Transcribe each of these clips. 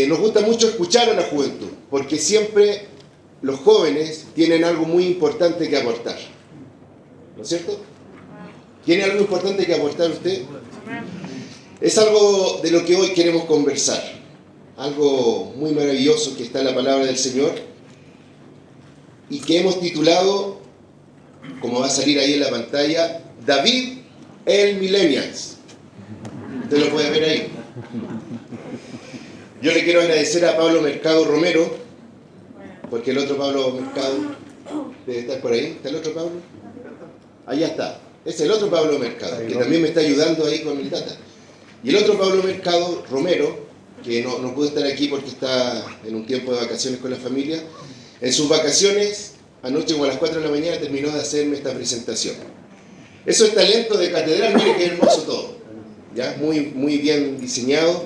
nos gusta mucho escuchar a la juventud, porque siempre los jóvenes tienen algo muy importante que aportar. ¿No es cierto? ¿Tiene algo importante que aportar usted? Es algo de lo que hoy queremos conversar. Algo muy maravilloso que está en la palabra del Señor y que hemos titulado, como va a salir ahí en la pantalla, David el Millennials. Usted lo puede ver ahí. Yo le quiero agradecer a Pablo Mercado Romero, porque el otro Pablo Mercado debe estar por ahí. ¿Está el otro Pablo? Allá está. Es el otro Pablo Mercado, que también me está ayudando ahí con el data. Y el otro Pablo Mercado Romero, que no pudo estar aquí porque está en un tiempo de vacaciones con la familia, en sus vacaciones, anoche como a las 4 de la mañana, terminó de hacerme esta presentación. Eso es talento de catedral, mire qué hermoso todo. ¿Ya? Muy bien diseñado,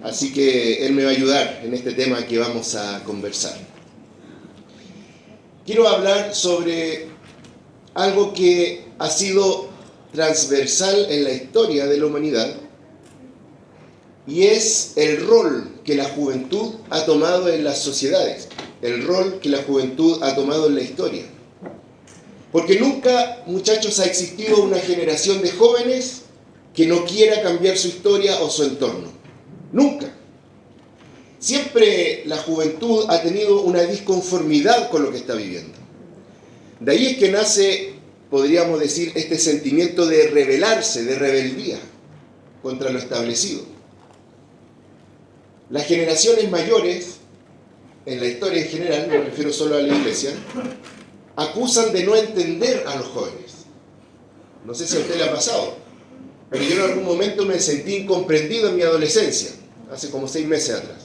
así que él me va a ayudar en este tema que vamos a conversar. Quiero hablar sobre algo que ha sido transversal en la historia de la humanidad, y es el rol que la juventud ha tomado en las sociedades, el rol que la juventud ha tomado en la historia. Porque nunca, muchachos, ha existido una generación de jóvenes que no quiera cambiar su historia o su entorno. Nunca. Siempre la juventud ha tenido una disconformidad con lo que está viviendo. De ahí es que nace, podríamos decir, este sentimiento de rebelarse, de rebeldía contra lo establecido. Las generaciones mayores, en la historia en general, no me refiero solo a la iglesia, acusan de no entender a los jóvenes. No sé si a usted le ha pasado, pero yo en algún momento me sentí incomprendido en mi adolescencia, hace como 6 meses atrás.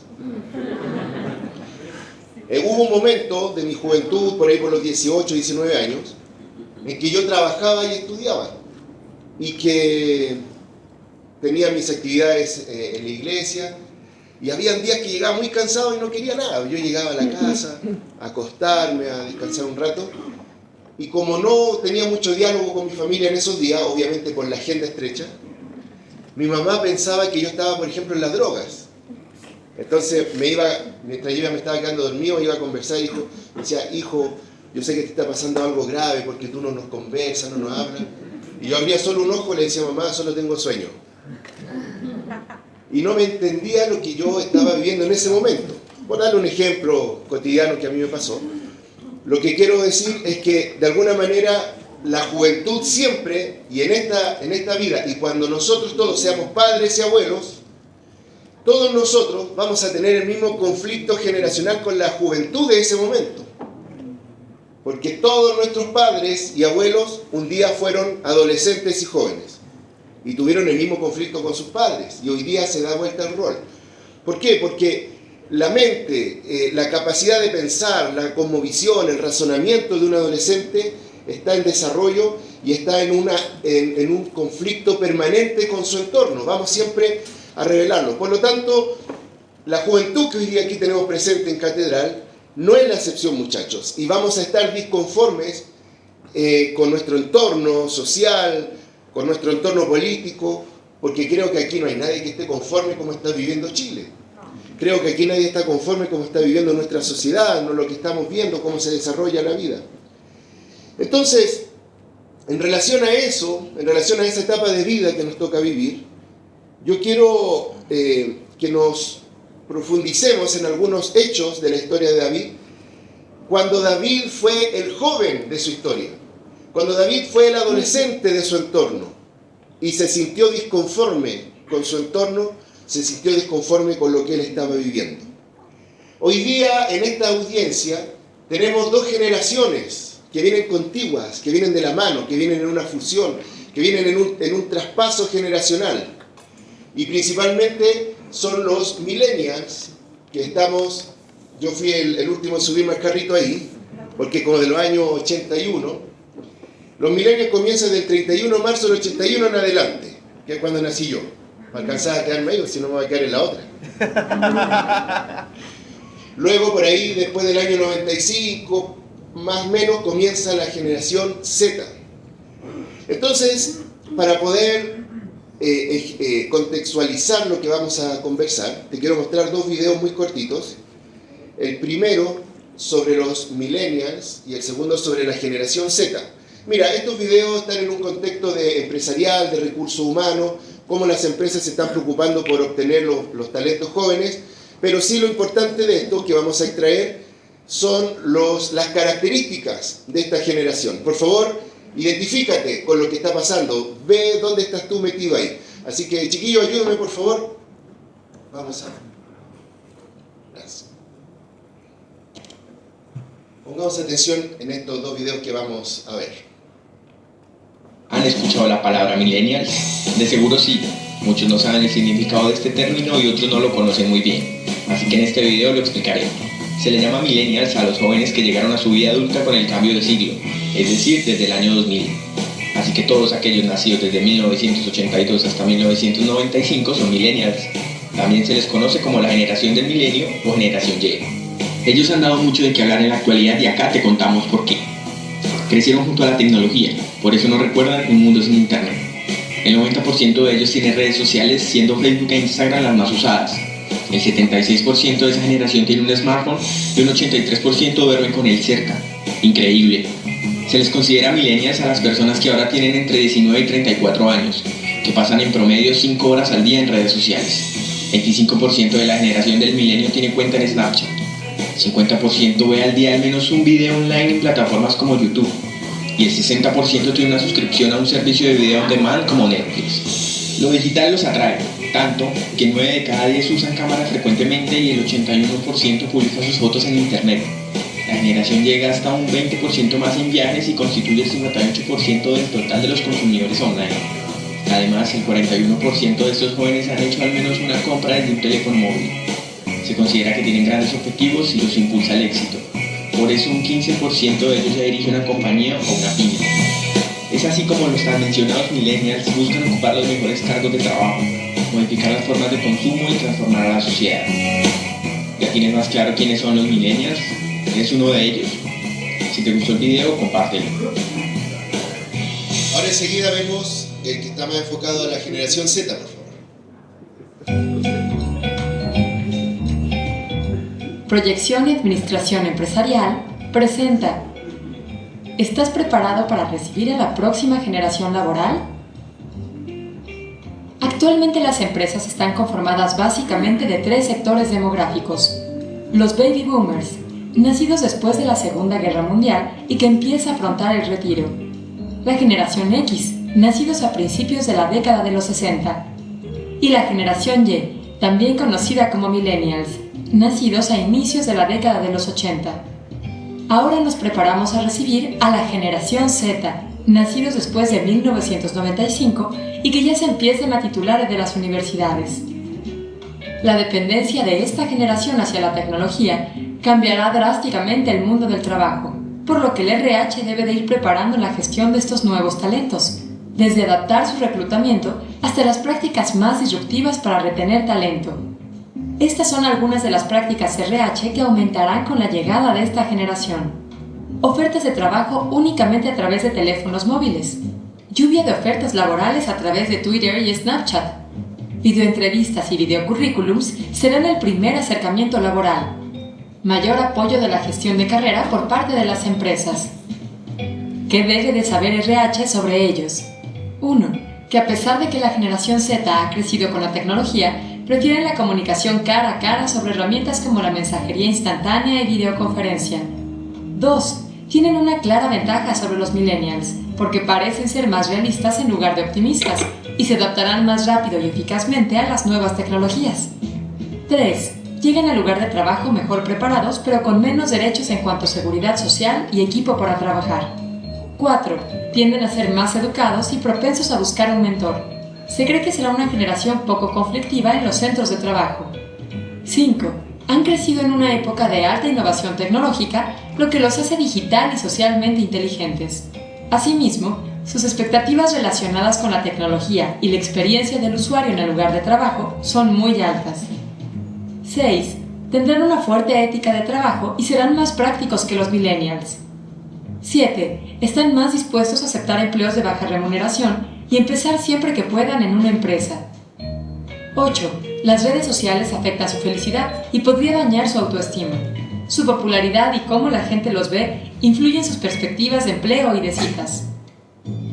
Hubo un momento de mi juventud, por ahí por los 18, 19 años, en que yo trabajaba y estudiaba, y que tenía mis actividades en la iglesia, y había días que llegaba muy cansado y no quería nada. Yo llegaba a la casa, a acostarme, a descansar un rato, y como no tenía mucho diálogo con mi familia en esos días, obviamente por la agenda estrecha, mi mamá pensaba que yo estaba, por ejemplo, en las drogas. Entonces mientras yo me estaba quedando dormido, iba a conversar y me decía, hijo, yo sé que te está pasando algo grave porque tú no nos conversas, no nos hablas. Y yo abría solo un ojo y le decía, mamá, solo tengo sueño. Y no me entendía lo que yo estaba viviendo en ese momento. Por darle un ejemplo cotidiano que a mí me pasó, lo que quiero decir es que de alguna manera la juventud siempre, y en esta vida, y cuando nosotros todos seamos padres y abuelos, todos nosotros vamos a tener el mismo conflicto generacional con la juventud de ese momento. Porque todos nuestros padres y abuelos un día fueron adolescentes y jóvenes y tuvieron el mismo conflicto con sus padres, y hoy día se da vuelta el rol. ¿Por qué? Porque la mente, la capacidad de pensar, la cosmovisión, el razonamiento de un adolescente está en desarrollo y está en un conflicto permanente con su entorno. Vamos siempre a revelarlo. Por lo tanto, la juventud que hoy día aquí tenemos presente en Catedral no es la excepción, muchachos, y vamos a estar disconformes con nuestro entorno social, con nuestro entorno político, porque creo que aquí no hay nadie que esté conforme como está viviendo Chile. Creo que aquí nadie está conforme como está viviendo nuestra sociedad, no lo que estamos viendo, cómo se desarrolla la vida. Entonces, en relación a eso, en relación a esa etapa de vida que nos toca vivir, yo quiero que nos profundicemos en algunos hechos de la historia de David, cuando David fue el joven de su historia, cuando David fue el adolescente de su entorno y se sintió disconforme con su entorno, se sintió disconforme con lo que él estaba viviendo. Hoy día en esta audiencia tenemos 2 generaciones que vienen contiguas, que vienen de la mano, que vienen en una fusión, que vienen en un traspaso generacional. Y principalmente son los millennials, que estamos, yo fui el último en subirme al carrito ahí, porque como de los años 81, los millennials comienzan del 31 de marzo del 81 en adelante, que es cuando nací yo. Me alcanzaba a quedarme ahí, si no me voy a quedar en la otra. Luego por ahí, después del año 95, más o menos, comienza la generación Z. Entonces, para poder contextualizar lo que vamos a conversar, te quiero mostrar dos videos muy cortitos. El primero sobre los millennials y el segundo sobre la generación Z. Mira, estos videos están en un contexto empresarial, de recursos humanos, cómo las empresas se están preocupando por obtener los talentos jóvenes, pero sí lo importante de esto que vamos a extraer son las características de esta generación. Por favor, identifícate con lo que está pasando, ve dónde estás tú metido ahí. Así que, chiquillos, ayúdame por favor. Vamos a ver. Gracias. Pongamos atención en estos dos videos que vamos a ver. ¿Han escuchado la palabra millennials? De seguro sí. Muchos no saben el significado de este término y otros no lo conocen muy bien. Así que en este video lo explicaré. Se le llama millennials a los jóvenes que llegaron a su vida adulta con el cambio de siglo, es decir, desde el año 2000. Así que todos aquellos nacidos desde 1982 hasta 1995 son millennials. También se les conoce como la generación del milenio o generación Y. Ellos han dado mucho de qué hablar en la actualidad y acá te contamos por qué. Crecieron junto a la tecnología, por eso no recuerdan un mundo sin internet. El 90% de ellos tiene redes sociales, siendo Facebook e Instagram las más usadas. El 76% de esa generación tiene un smartphone y un 83% duerme con él cerca. Increíble. Se les considera millennials a las personas que ahora tienen entre 19 y 34 años, que pasan en promedio 5 horas al día en redes sociales. 25% de la generación del milenio tiene cuenta en Snapchat. 50% ve al día al menos un video online en plataformas como YouTube. Y el 60% tiene una suscripción a un servicio de video on demand como Netflix. Lo digital los atrae, tanto que 9 de cada 10 usan cámaras frecuentemente y el 81% publica sus fotos en internet. La generación llega hasta un 20% más en viajes y constituye el 58% del total de los consumidores online. Además, el 41% de estos jóvenes han hecho al menos una compra desde un teléfono móvil. Se considera que tienen grandes objetivos y los impulsa al éxito. Por eso un 15% de ellos ya dirige una compañía o una pyme. Es así como los tan mencionados millennials buscan ocupar los mejores cargos de trabajo, modificar las formas de consumo y transformar a la sociedad. ¿Ya tienes más claro quiénes son los millennials? ¿Eres uno de ellos? Si te gustó el video, compártelo. Ahora enseguida vemos el que está más enfocado a la generación Z, por favor. Proyección y Administración Empresarial presenta: ¿estás preparado para recibir a la próxima generación laboral? Actualmente las empresas están conformadas básicamente de 3 sectores demográficos. Los baby boomers, nacidos después de la Segunda Guerra Mundial y que empieza a afrontar el retiro. La generación X, nacidos a principios de la década de los 60. Y la generación Y, también conocida como millennials, nacidos a inicios de la década de los 80. Ahora nos preparamos a recibir a la generación Z, nacidos después de 1995 y que ya se empiezan a titular de las universidades. La dependencia de esta generación hacia la tecnología cambiará drásticamente el mundo del trabajo, por lo que el RH debe de ir preparando la gestión de estos nuevos talentos, desde adaptar su reclutamiento hasta las prácticas más disruptivas para retener talento. Estas son algunas de las prácticas RH que aumentarán con la llegada de esta generación. Ofertas de trabajo únicamente a través de teléfonos móviles. Lluvia de ofertas laborales a través de Twitter y Snapchat. Videoentrevistas y videocurrículums serán el primer acercamiento laboral. Mayor apoyo de la gestión de carrera por parte de las empresas. ¿Qué debe de saber RH sobre ellos? 1. Que a pesar de que la generación Z ha crecido con la tecnología, prefieren la comunicación cara a cara sobre herramientas como la mensajería instantánea y videoconferencia. 2. Tienen una clara ventaja sobre los millennials, porque parecen ser más realistas en lugar de optimistas, y se adaptarán más rápido y eficazmente a las nuevas tecnologías. 3. Llegan al lugar de trabajo mejor preparados, pero con menos derechos en cuanto a seguridad social y equipo para trabajar. 4. Tienden a ser más educados y propensos a buscar un mentor. Se cree que será una generación poco conflictiva en los centros de trabajo. 5. Han crecido en una época de alta innovación tecnológica, lo que los hace digital y socialmente inteligentes. Asimismo, sus expectativas relacionadas con la tecnología y la experiencia del usuario en el lugar de trabajo son muy altas. 6. Tendrán una fuerte ética de trabajo y serán más prácticos que los millennials. 7. Están más dispuestos a aceptar empleos de baja remuneración y y empezar siempre que puedan en una empresa. 8. Las redes sociales afectan su felicidad y podría dañar su autoestima. Su popularidad y cómo la gente los ve influyen en sus perspectivas de empleo y de citas.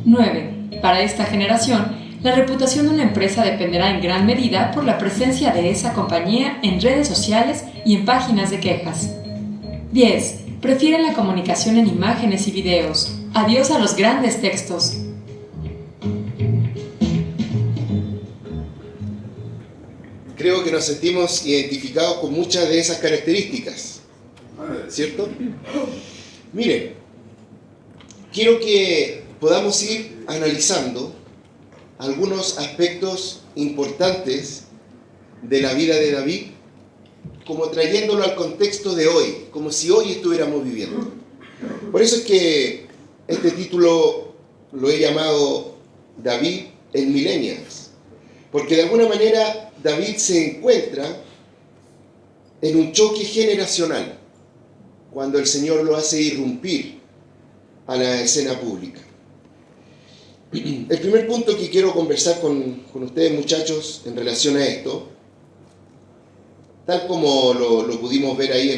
9. Para esta generación, la reputación de una empresa dependerá en gran medida por la presencia de esa compañía en redes sociales y en páginas de quejas. 10. Prefieren la comunicación en imágenes y videos. Adiós a los grandes textos. Creo que nos sentimos identificados con muchas de esas características, ¿cierto? Miren, quiero que podamos ir analizando algunos aspectos importantes de la vida de David, como trayéndolo al contexto de hoy, como si hoy estuviéramos viviendo. Por eso es que este título lo he llamado David en Millennials, porque de alguna manera David se encuentra en un choque generacional cuando el Señor lo hace irrumpir a la escena pública. El primer punto que quiero conversar con ustedes, muchachos, en relación a esto, tal como lo pudimos ver ahí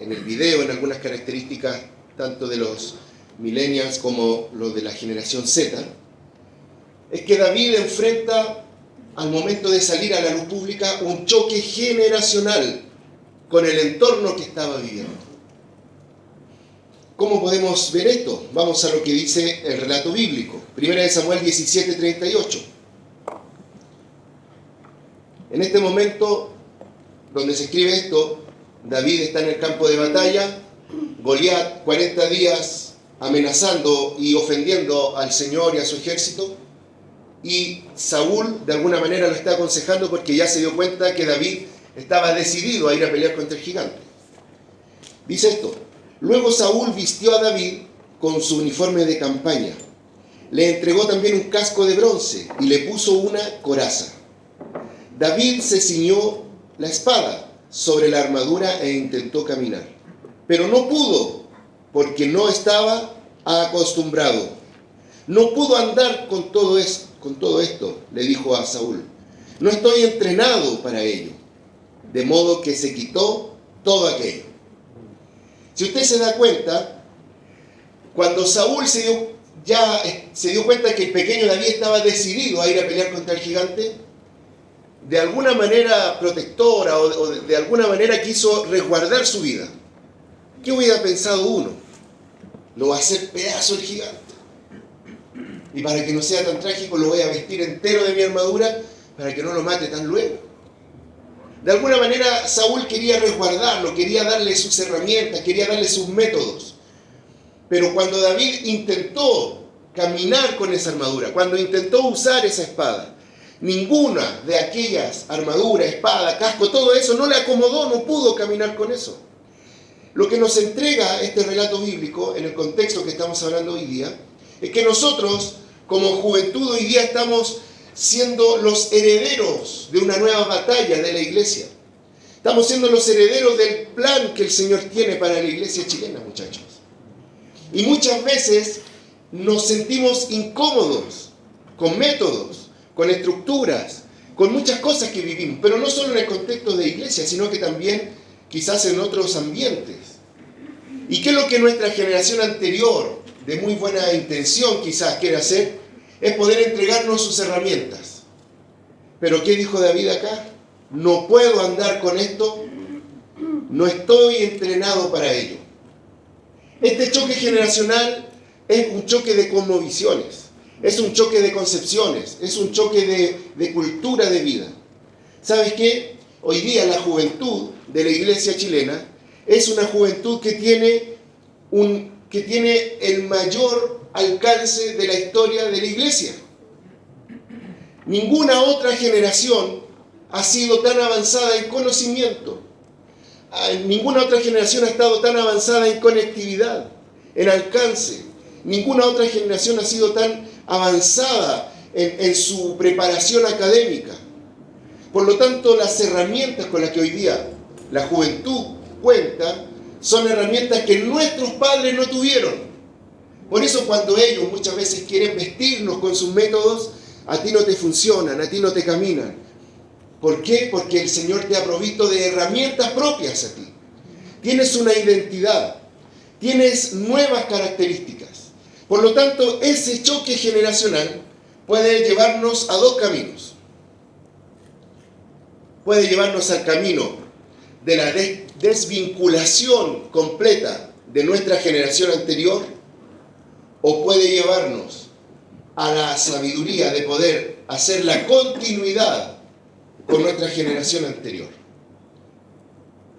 en el video, en algunas características tanto de los millennials como los de la generación Z, es que David enfrenta al momento de salir a la luz pública un choque generacional con el entorno que estaba viviendo. ¿Cómo podemos ver esto? Vamos a lo que dice el relato bíblico. 1 Samuel 17:38. En este momento donde se escribe esto, David está en el campo de batalla, Goliat 40 días amenazando y ofendiendo al Señor y a su ejército, y Saúl de alguna manera lo está aconsejando porque ya se dio cuenta que David estaba decidido a ir a pelear contra el gigante. Dice esto: luego Saúl vistió a David con su uniforme de campaña, le entregó también un casco de bronce y le puso una coraza. David se ciñó la espada sobre la armadura e intentó caminar, pero no pudo porque no estaba acostumbrado. No pudo andar con todo esto, le dijo a Saúl. No estoy entrenado para ello. De modo que se quitó todo aquello. Si usted se da cuenta, cuando Saúl se dio cuenta que el pequeño David estaba decidido a ir a pelear contra el gigante, de alguna manera protectora o de alguna manera quiso resguardar su vida. ¿Qué hubiera pensado uno? Lo va a hacer pedazo el gigante. Y para que no sea tan trágico, lo voy a vestir entero de mi armadura para que no lo mate tan luego. De alguna manera, Saúl quería resguardarlo, quería darle sus herramientas, quería darle sus métodos. Pero cuando David intentó caminar con esa armadura, cuando intentó usar esa espada, ninguna de aquellas armaduras, espada, casco, todo eso no le acomodó, no pudo caminar con eso. Lo que nos entrega este relato bíblico, en el contexto que estamos hablando hoy día, es que nosotros, como juventud, hoy día estamos siendo los herederos de una nueva batalla de la iglesia. Estamos siendo los herederos del plan que el Señor tiene para la iglesia chilena, muchachos. Y muchas veces nos sentimos incómodos con métodos, con estructuras, con muchas cosas que vivimos, pero no solo en el contexto de iglesia, sino que también quizás en otros ambientes. ¿Y qué es lo que nuestra generación anterior, de muy buena intención quizás, quiere hacer? Es poder entregarnos sus herramientas. Pero ¿qué dijo David acá? No puedo andar con esto, no estoy entrenado para ello. Este choque generacional es un choque de cosmovisiones, es un choque de concepciones, es un choque de cultura de vida. ¿Sabes qué? Hoy día la juventud de la iglesia chilena es una juventud que tiene el mayor alcance de la historia de la iglesia. Ninguna otra generación ha sido tan avanzada en conocimiento. Ninguna otra generación ha estado tan avanzada en conectividad, en alcance. Ninguna otra generación ha sido tan avanzada en su preparación académica. Por lo tanto, las herramientas con las que hoy día la juventud cuenta son herramientas que nuestros padres no tuvieron. Por eso cuando ellos muchas veces quieren vestirnos con sus métodos, a ti no te funcionan, a ti no te caminan. ¿Por qué? Porque el Señor te ha provisto de herramientas propias a ti. Tienes una identidad, tienes nuevas características. Por lo tanto, ese choque generacional puede llevarnos a dos caminos. Puede llevarnos al camino de la desvinculación completa de nuestra generación anterior, o puede llevarnos a la sabiduría de poder hacer la continuidad con nuestra generación anterior.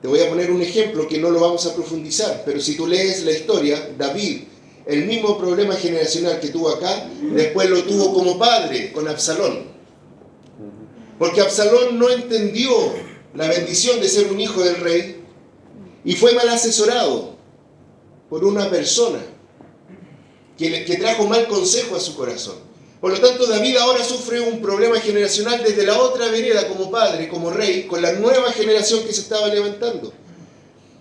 Te voy a poner un ejemplo que no lo vamos a profundizar, pero si tú lees la historia, David, el mismo problema generacional que tuvo acá, después lo tuvo como padre con Absalón. Porque Absalón no entendió la bendición de ser un hijo del rey y fue mal asesorado por una persona que trajo mal consejo a su corazón. Por lo tanto, David ahora sufre un problema generacional desde la otra vereda como padre, como rey, con la nueva generación que se estaba levantando.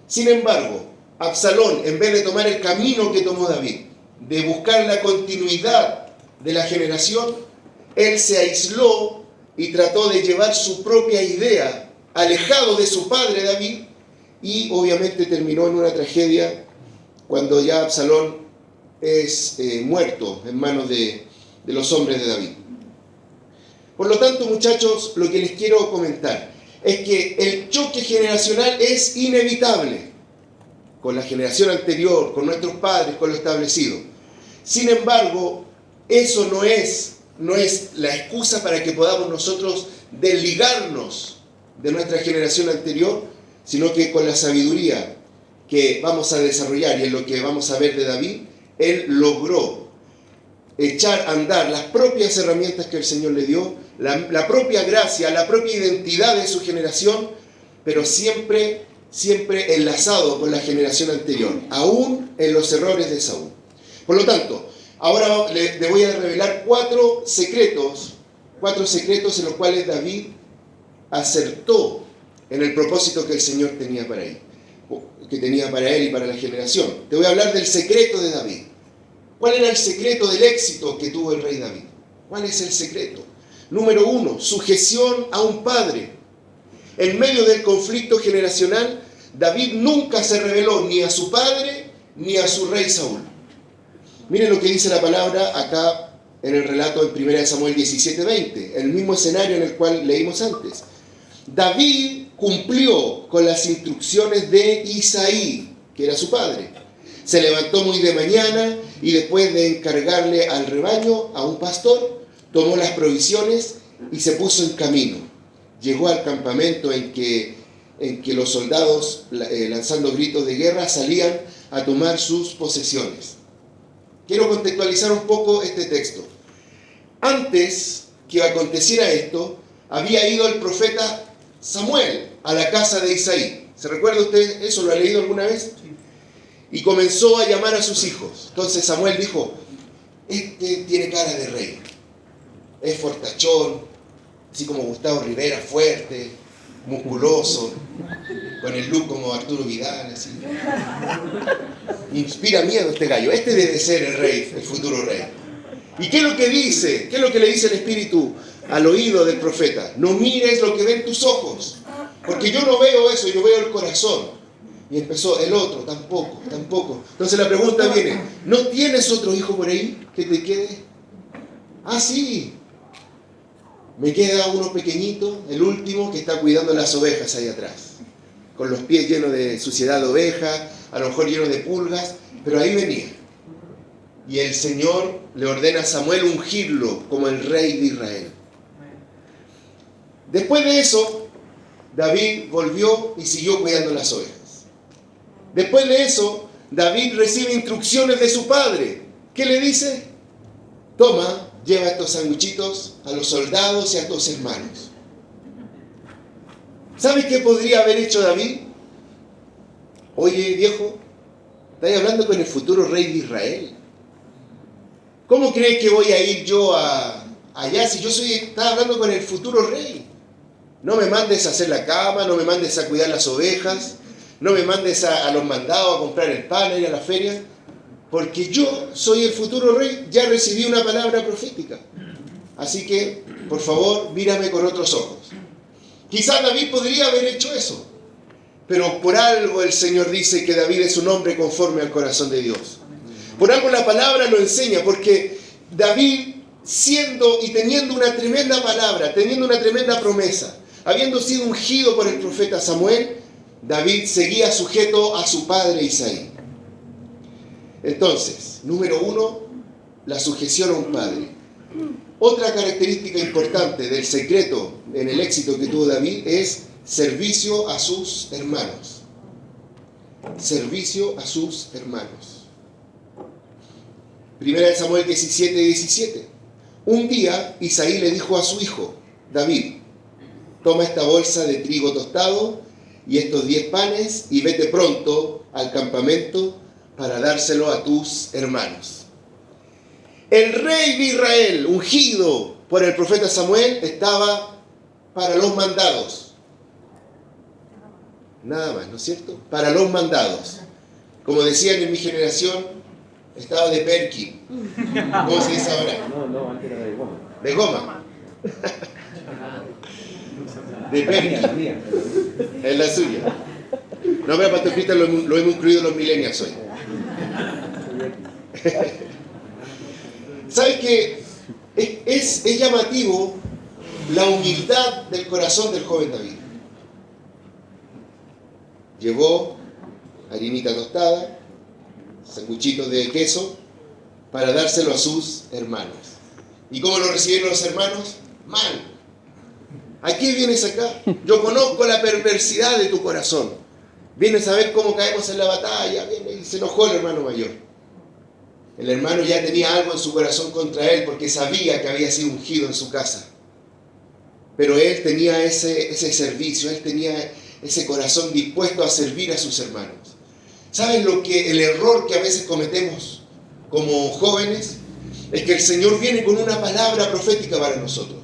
Sin embargo, Absalón, en vez de tomar el camino que tomó David, de buscar la continuidad de la generación, él se aisló y trató de llevar su propia idea, alejado de su padre David, y obviamente terminó en una tragedia cuando ya Absalón es muerto en manos de los hombres de David. Por lo tanto, muchachos, lo que les quiero comentar es que el choque generacional es inevitable con la generación anterior, con nuestros padres, con lo establecido. Sin embargo, eso no es la excusa para que podamos nosotros desligarnos de nuestra generación anterior, sino que con la sabiduría que vamos a desarrollar y en lo que vamos a ver de David, él logró echar a andar las propias herramientas que el Señor le dio, la propia gracia, la propia identidad de su generación, pero siempre enlazado con la generación anterior, aún en los errores de Saúl. Por lo tanto, ahora le voy a revelar cuatro secretos en los cuales David acertó en el propósito que el Señor tenía para él y para la generación. Te voy a hablar del secreto de David. ¿Cuál era el secreto del éxito que tuvo el rey David? ¿Cuál es el secreto? Número 1, sujeción a un padre. En medio del conflicto generacional, David nunca se rebeló ni a su padre ni a su rey Saúl. Miren lo que dice la palabra acá en el relato en 1 Samuel 17:20, el mismo escenario en el cual leímos antes. David cumplió con las instrucciones de Isaí, que era su padre. Se levantó muy de mañana y después de encargarle al rebaño a un pastor, tomó las provisiones y se puso en camino. Llegó al campamento en que los soldados, lanzando gritos de guerra, salían a tomar sus posesiones. Quiero contextualizar un poco este texto. Antes que aconteciera esto, había ido el profeta Samuel a la casa de Isaí. ¿Se recuerda usted eso? ¿Lo ha leído alguna vez? Sí. Y comenzó a llamar a sus hijos. Entonces Samuel dijo, este tiene cara de rey. Es fortachón, así como Gustavo Rivera, fuerte, musculoso, con el look como Arturo Vidal, así. Inspira miedo este gallo. Este debe ser el rey, el futuro rey. ¿Y qué es lo que dice? ¿Qué es lo que le dice el Espíritu al oído del profeta? No mires lo que ven tus ojos, porque yo no veo eso, yo veo el corazón. Y empezó el otro, tampoco. Entonces la pregunta viene, ¿no tienes otro hijo por ahí que te quede? Ah, sí. Me queda uno pequeñito, el último, que está cuidando las ovejas ahí atrás, con los pies llenos de suciedad de oveja, a lo mejor llenos de pulgas, pero ahí venía. Y el Señor le ordena a Samuel ungirlo como el rey de Israel. Después de eso, David volvió y siguió cuidando las ovejas. Después de eso, David recibe instrucciones de su padre. ¿Qué le dice? Toma, lleva estos sanguchitos a los soldados y a tus hermanos. ¿Sabes qué podría haber hecho David? Oye, viejo, estás hablando con el futuro rey de Israel. ¿Cómo crees que voy a ir yo allá si estaba hablando con el futuro rey? No me mandes a hacer la cama, no me mandes a cuidar las ovejas, no me mandes a los mandados a comprar el pan, a ir a la feria. porque yo soy el futuro rey, ya recibí una palabra profética. Así que, por favor, mírame con otros ojos. Quizás David podría haber hecho eso, pero por algo el Señor dice que David es un hombre conforme al corazón de Dios. Por algo la palabra lo enseña, porque David, siendo y teniendo una tremenda palabra, teniendo una tremenda promesa, habiendo sido ungido por el profeta Samuel, David seguía sujeto a su padre Isaí. Entonces, número 1, la sujeción a un padre. Otra característica importante del secreto en el éxito que tuvo David es servicio a sus hermanos. Servicio a sus hermanos. Primera de Samuel 17:17. Un día Isaí le dijo a su hijo, David, toma esta bolsa de trigo tostado y estos 10 panes y vete pronto al campamento para dárselo a tus hermanos. El rey de Israel, ungido por el profeta Samuel, estaba para los mandados. Nada más, ¿no es cierto? Para los mandados. Como decían en mi generación, estaba de Perkin. ¿Cómo se dice ahora? No, antes era de goma. De goma. De Perkin. Es la suya. No, pero Pastor Cristian lo hemos incluido los millennials hoy. ¿Sabes qué? Es llamativo la humildad del corazón del joven David. Llevó harinita tostada, sanguchitos de queso, para dárselo a sus hermanos. ¿Y cómo lo recibieron los hermanos? Mal. ¿A qué vienes acá? Yo conozco la perversidad de tu corazón. Vienes a ver cómo caemos en la batalla. Viene y se enojó el hermano mayor. El hermano ya tenía algo en su corazón contra él porque sabía que había sido ungido en su casa. Pero él tenía ese servicio, él tenía ese corazón dispuesto a servir a sus hermanos. ¿Saben el error que a veces cometemos como jóvenes? Es que el Señor viene con una palabra profética para nosotros.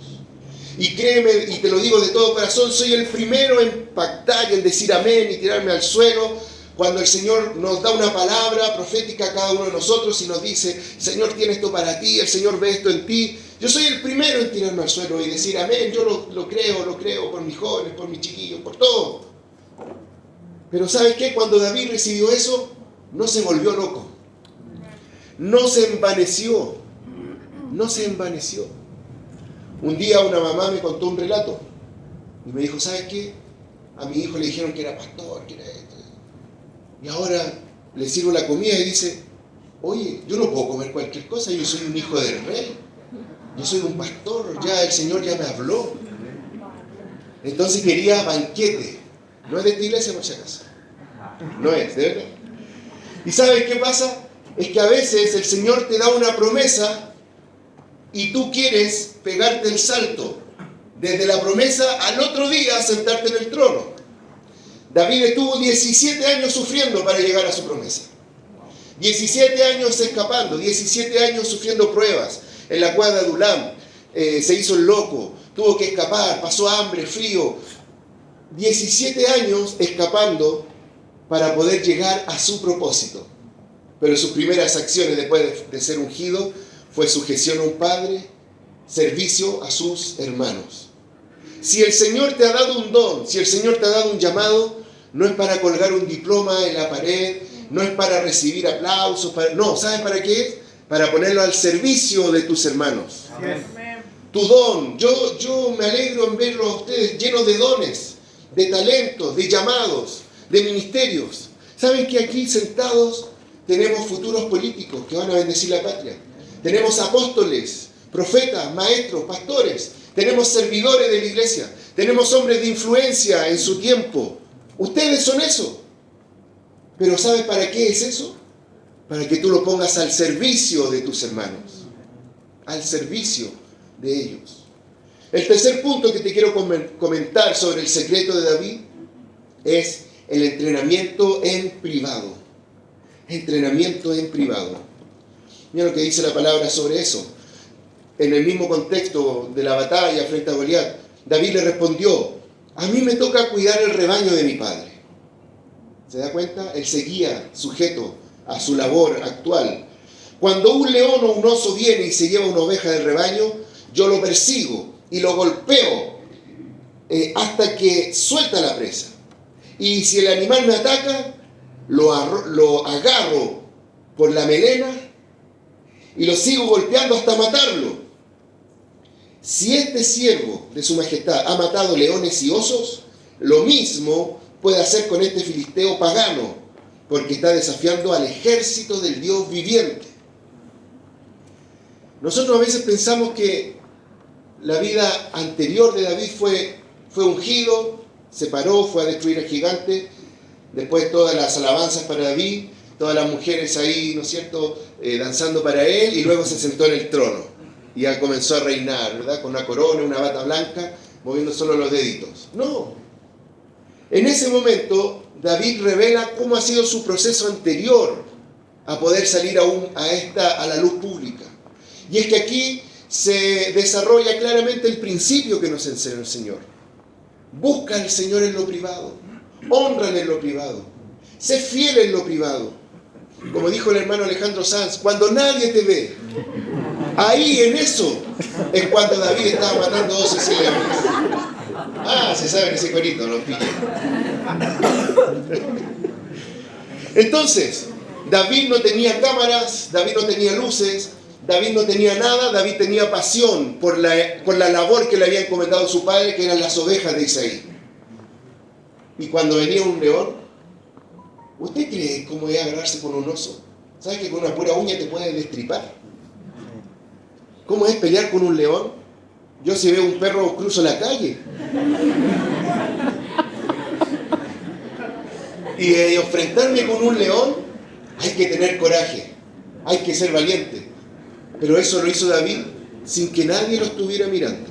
Y créeme, y te lo digo de todo corazón, soy el primero en pactar y en decir amén y tirarme al suelo cuando el Señor nos da una palabra profética a cada uno de nosotros y nos dice, Señor tiene esto para ti, el Señor ve esto en ti. Yo soy el primero en tirarme al suelo y decir amén, yo lo creo por mis jóvenes, por mis chiquillos, por todo. Pero ¿sabes qué? Cuando David recibió eso, no se volvió loco. No se envaneció. No se envaneció. Un día una mamá me contó un relato y me dijo, ¿sabes qué? A mi hijo le dijeron que era pastor, que era esto. Y ahora le sirvo la comida y dice, oye, yo no puedo comer cualquier cosa, yo soy un hijo del rey. Yo soy un pastor, ya el Señor ya me habló. Entonces quería banquete. No es de esta iglesia por si acaso. No es, de verdad. ¿Y sabes qué pasa? Es que a veces el Señor te da una promesa y tú quieres pegarte el salto desde la promesa al otro día sentarte en el trono. David estuvo 17 años sufriendo para llegar a su promesa. 17 años escapando, 17 años sufriendo pruebas. En la cueva de Adulam se hizo el loco, tuvo que escapar, pasó hambre, frío. 17 años escapando para poder llegar a su propósito. Pero sus primeras acciones después de ser ungido fue sujeción a un padre, servicio a sus hermanos. Si el Señor te ha dado un don, si el Señor te ha dado un llamado, no es para colgar un diploma en la pared, no es para recibir aplausos, no, ¿sabes para qué es? Para ponerlo al servicio de tus hermanos. Amén. Tu don, yo me alegro en verlos a ustedes llenos de dones, de talentos, de llamados, de ministerios. ¿Saben que aquí sentados tenemos futuros políticos que van a bendecir la patria? Tenemos apóstoles, profetas, maestros, pastores. Tenemos servidores de la iglesia. Tenemos hombres de influencia en su tiempo. Ustedes son eso. Pero ¿sabes para qué es eso? Para que tú lo pongas al servicio de tus hermanos. Al servicio de ellos. El tercer punto que te quiero comentar sobre el secreto de David es el entrenamiento en privado. Entrenamiento en privado. Mira lo que dice la palabra sobre eso. En el mismo contexto de la batalla frente a Goliat, David le respondió, a mí me toca cuidar el rebaño de mi padre. ¿Se da cuenta? Él seguía sujeto a su labor actual. Cuando un león o un oso viene y se lleva una oveja del rebaño, yo lo persigo y lo golpeo hasta que suelta la presa. Y si el animal me ataca, lo agarro por la melena y lo sigo golpeando hasta matarlo. Si este siervo de su majestad ha matado leones y osos, lo mismo puede hacer con este filisteo pagano, porque está desafiando al ejército del Dios viviente. Nosotros a veces pensamos que la vida anterior de David fue ungido, se paró, fue a destruir al gigante, después todas las alabanzas para David, todas las mujeres ahí, ¿no es cierto?, danzando para él, y luego se sentó en el trono y ya comenzó a reinar, ¿verdad?, con una corona, una bata blanca, moviendo solo los deditos. No. En ese momento, David revela cómo ha sido su proceso anterior a poder salir a la luz pública. Y es que aquí se desarrolla claramente el principio que nos enseña el Señor. Busca al Señor en lo privado, honrale en lo privado, sé fiel en lo privado. Como dijo el hermano Alejandro Sanz, cuando nadie te ve, ahí en eso es cuando David estaba matando osos y leones. Ah, se sabe ese corito, lo pillé. Entonces, David no tenía cámaras, David no tenía luces, David no tenía nada, David tenía pasión por la labor que le había encomendado su padre, que eran las ovejas de Isaí. Y cuando venía un león, ¿usted cree cómo es agarrarse con un oso? ¿Sabe que con una pura uña te puede destripar? ¿Cómo es pelear con un león? Yo si veo un perro cruzo la calle. Y enfrentarme con un león, hay que tener coraje, hay que ser valiente. Pero eso lo hizo David sin que nadie lo estuviera mirando.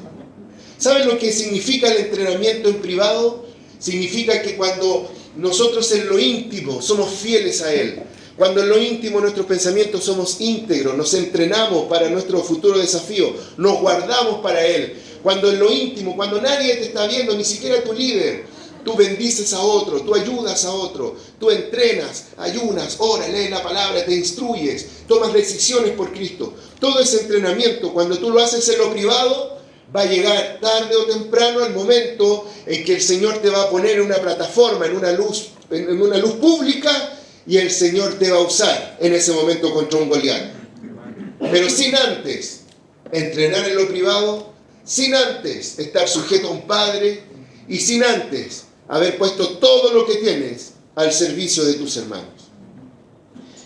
¿Saben lo que significa el entrenamiento en privado? Significa que cuando nosotros en lo íntimo somos fieles a Él, cuando en lo íntimo nuestros pensamientos somos íntegros, nos entrenamos para nuestro futuro desafío, nos guardamos para Él, cuando en lo íntimo, cuando nadie te está viendo, ni siquiera tu líder, tú bendices a otro, tú ayudas a otro, tú entrenas, ayunas, oras, lees la palabra, te instruyes, tomas decisiones por Cristo. Todo ese entrenamiento, cuando tú lo haces en lo privado, va a llegar tarde o temprano el momento en que el Señor te va a poner en una plataforma, en una luz pública, y el Señor te va a usar en ese momento contra un Goliat. Pero sin antes entrenar en lo privado, sin antes estar sujeto a un padre, y sin antes haber puesto todo lo que tienes al servicio de tus hermanos.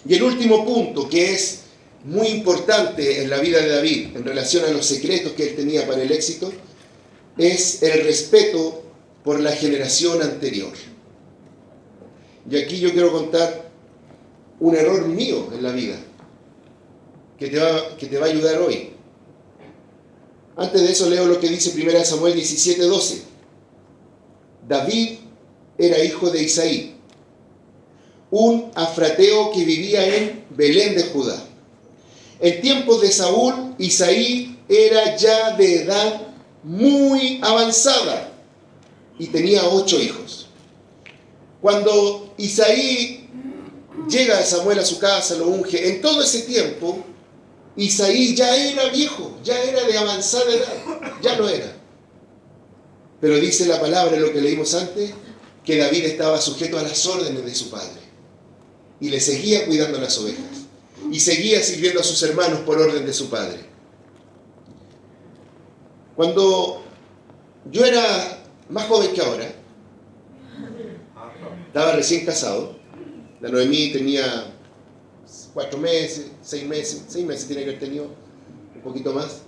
Y el último punto, que es muy importante en la vida de David, en relación a los secretos que él tenía para el éxito, es el respeto por la generación anterior. Y aquí yo quiero contar un error mío en la vida, que te va a ayudar hoy. Antes de eso leo lo que dice 1 Samuel 17:12. David era hijo de Isaí, un afrateo que vivía en Belén de Judá. En tiempos de Saúl, Isaí era ya de edad muy avanzada y tenía 8 hijos. Cuando Isaí llega a Samuel a su casa, lo unge, en todo ese tiempo, Isaí ya era viejo, ya era de avanzada edad, ya lo era. Pero dice la palabra, lo que leímos antes, que David estaba sujeto a las órdenes de su padre y le seguía cuidando las ovejas y seguía sirviendo a sus hermanos por orden de su padre. Cuando yo era más joven que ahora, estaba recién casado, la Noemí tenía 4 meses, 6 meses tiene que haber tenido, un poquito más.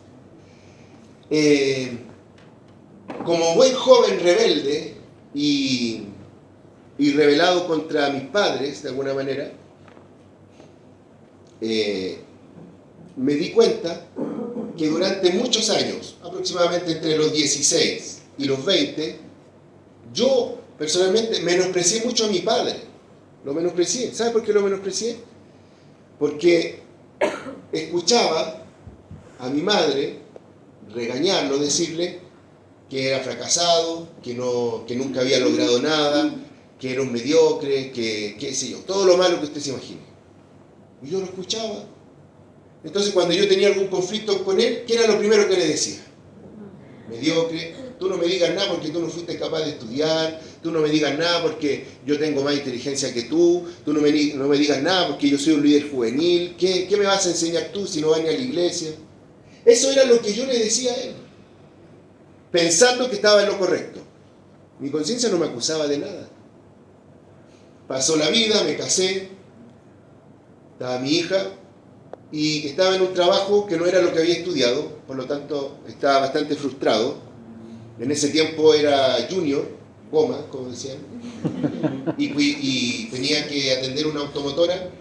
Como buen joven rebelde y rebelado contra mis padres, de alguna manera, me di cuenta que durante muchos años, aproximadamente entre los 16 y los 20, yo personalmente menosprecié mucho a mi padre. Lo menosprecié. ¿Sabe por qué lo menosprecié? Porque escuchaba a mi madre regañarlo, decirle que era fracasado, que nunca había logrado nada, que era un mediocre, que qué sé yo, todo lo malo que usted se imagine. Y yo lo escuchaba. Entonces cuando yo tenía algún conflicto con él, ¿qué era lo primero que le decía? Mediocre, tú no me digas nada porque tú no fuiste capaz de estudiar, tú no me digas nada porque yo tengo más inteligencia que tú no me digas nada porque yo soy un líder juvenil, ¿qué me vas a enseñar tú si no vas ni a la iglesia? Eso era lo que yo le decía a él, pensando que estaba en lo correcto. Mi conciencia no me acusaba de nada. Pasó la vida, me casé, estaba mi hija, y estaba en un trabajo que no era lo que había estudiado, por lo tanto estaba bastante frustrado. En ese tiempo era junior, goma, como decían, y tenía que atender una automotora,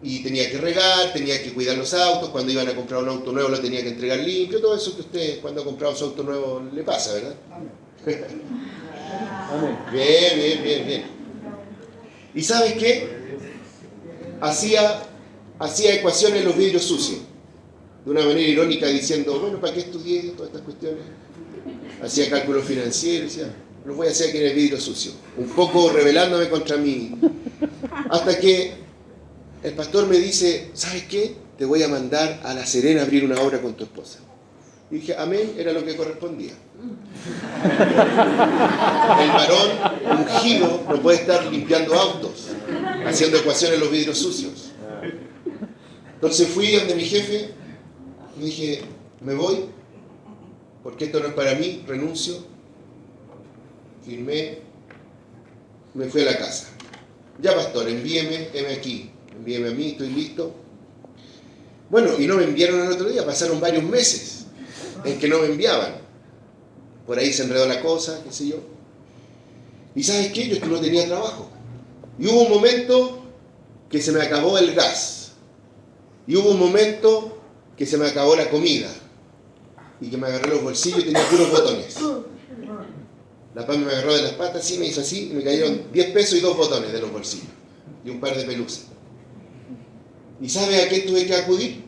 y tenía que regar, tenía que cuidar los autos, cuando iban a comprar un auto nuevo lo tenía que entregar limpio, todo eso que usted cuando ha comprado su auto nuevo le pasa, ¿verdad? Bien. ¿Y sabes qué? Hacía ecuaciones en los vidrios sucios, de una manera irónica, diciendo, bueno, ¿para qué estudié todas estas cuestiones? Hacía cálculos financieros, decía, lo voy a hacer aquí en el vidrio sucio, un poco rebelándome contra mí. Hasta que el pastor me dice, ¿sabes qué? Te voy a mandar a La Serena a abrir una obra con tu esposa. Y dije, amén, era lo que correspondía. El varón ungido no puede estar limpiando autos, haciendo ecuaciones en los vidrios sucios. Entonces fui donde mi jefe y dije, me voy, porque esto no es para mí, renuncio, firmé, me fui a la casa. Ya pastor, envíeme, heme aquí, envíeme a mí, estoy listo. Bueno, y no me enviaron al otro día, pasaron varios meses en que no me enviaban. Por ahí se enredó la cosa, qué sé yo. Y ¿sabes qué? Yo no tenía trabajo. Y hubo un momento que se me acabó el gas. Y hubo un momento que se me acabó la comida. Y que me agarré los bolsillos y tenía puros botones. La PAM me agarró de las patas, sí, me hizo así, y me cayeron 10 pesos y 2 botones de los bolsillos. Y un par de pelusas. ¿Y sabe a qué tuve que acudir?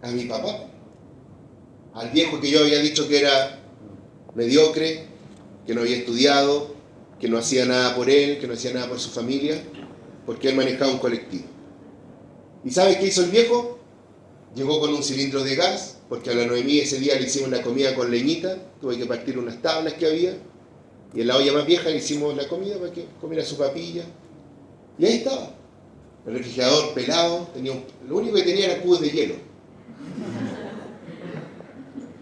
A mi papá. Al viejo que yo había dicho que era mediocre, que no había estudiado, que no hacía nada por él, que no hacía nada por su familia, porque él manejaba un colectivo. ¿Y sabe qué hizo el viejo? Llegó con un cilindro de gas, porque a la Noemí ese día le hicimos una comida con leñita, tuve que partir unas tablas que había, y en la olla más vieja le hicimos la comida para que comiera su papilla. Y ahí estaba, el refrigerador pelado, lo único que tenía era cubos de hielo.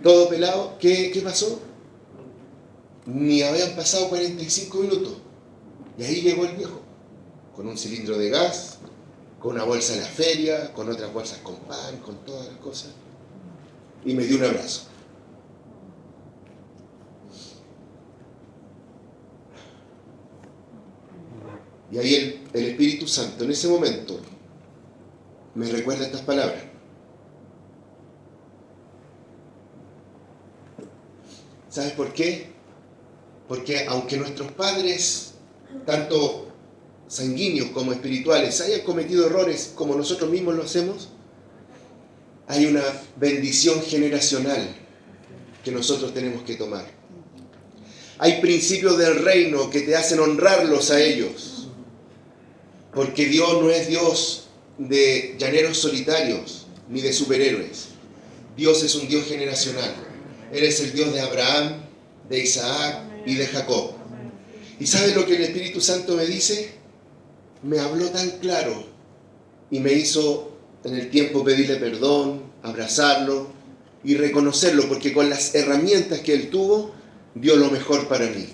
Todo pelado. ¿Qué pasó? Ni habían pasado 45 minutos. Y ahí llegó el viejo, con un cilindro de gas, con una bolsa de la feria, con otras bolsas con pan, con todas las cosas. Y me dio un abrazo. Y ahí el Espíritu Santo en ese momento me recuerda estas palabras. ¿Sabes por qué? Porque aunque nuestros padres, tanto sanguíneos como espirituales, hayan cometido errores como nosotros mismos lo hacemos, hay una bendición generacional que nosotros tenemos que tomar. Hay principios del reino que te hacen honrarlos a ellos, porque Dios no es Dios de llaneros solitarios ni de superhéroes. Dios es un Dios generacional. Él es el Dios de Abraham, de Isaac y de Jacob. ¿Y sabes lo que el Espíritu Santo me dice? Me habló tan claro y me hizo en el tiempo pedirle perdón, abrazarlo y reconocerlo, porque con las herramientas que él tuvo, dio lo mejor para mí.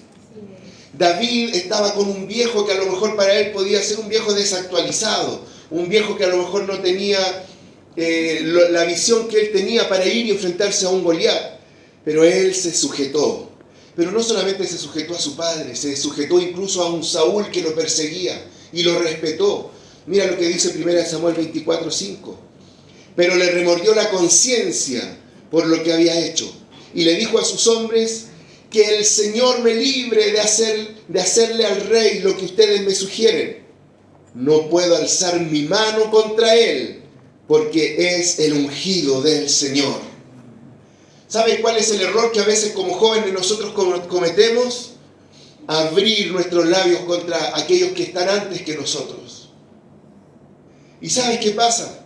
David estaba con un viejo que a lo mejor para él podía ser un viejo desactualizado, un viejo que a lo mejor no tenía la visión que él tenía para ir y enfrentarse a un Goliat, pero él se sujetó. Pero no solamente se sujetó a su padre, se sujetó incluso a un Saúl que lo perseguía y lo respetó. Mira lo que dice 1 Samuel 24:5. Pero le remordió la conciencia por lo que había hecho y le dijo a sus hombres: que el Señor me libre de hacerle al rey lo que ustedes me sugieren. No puedo alzar mi mano contra él, porque es el ungido del Señor. ¿Saben cuál es el error que a veces como jóvenes nosotros cometemos? Abrir nuestros labios contra aquellos que están antes que nosotros. ¿Y sabes qué pasa?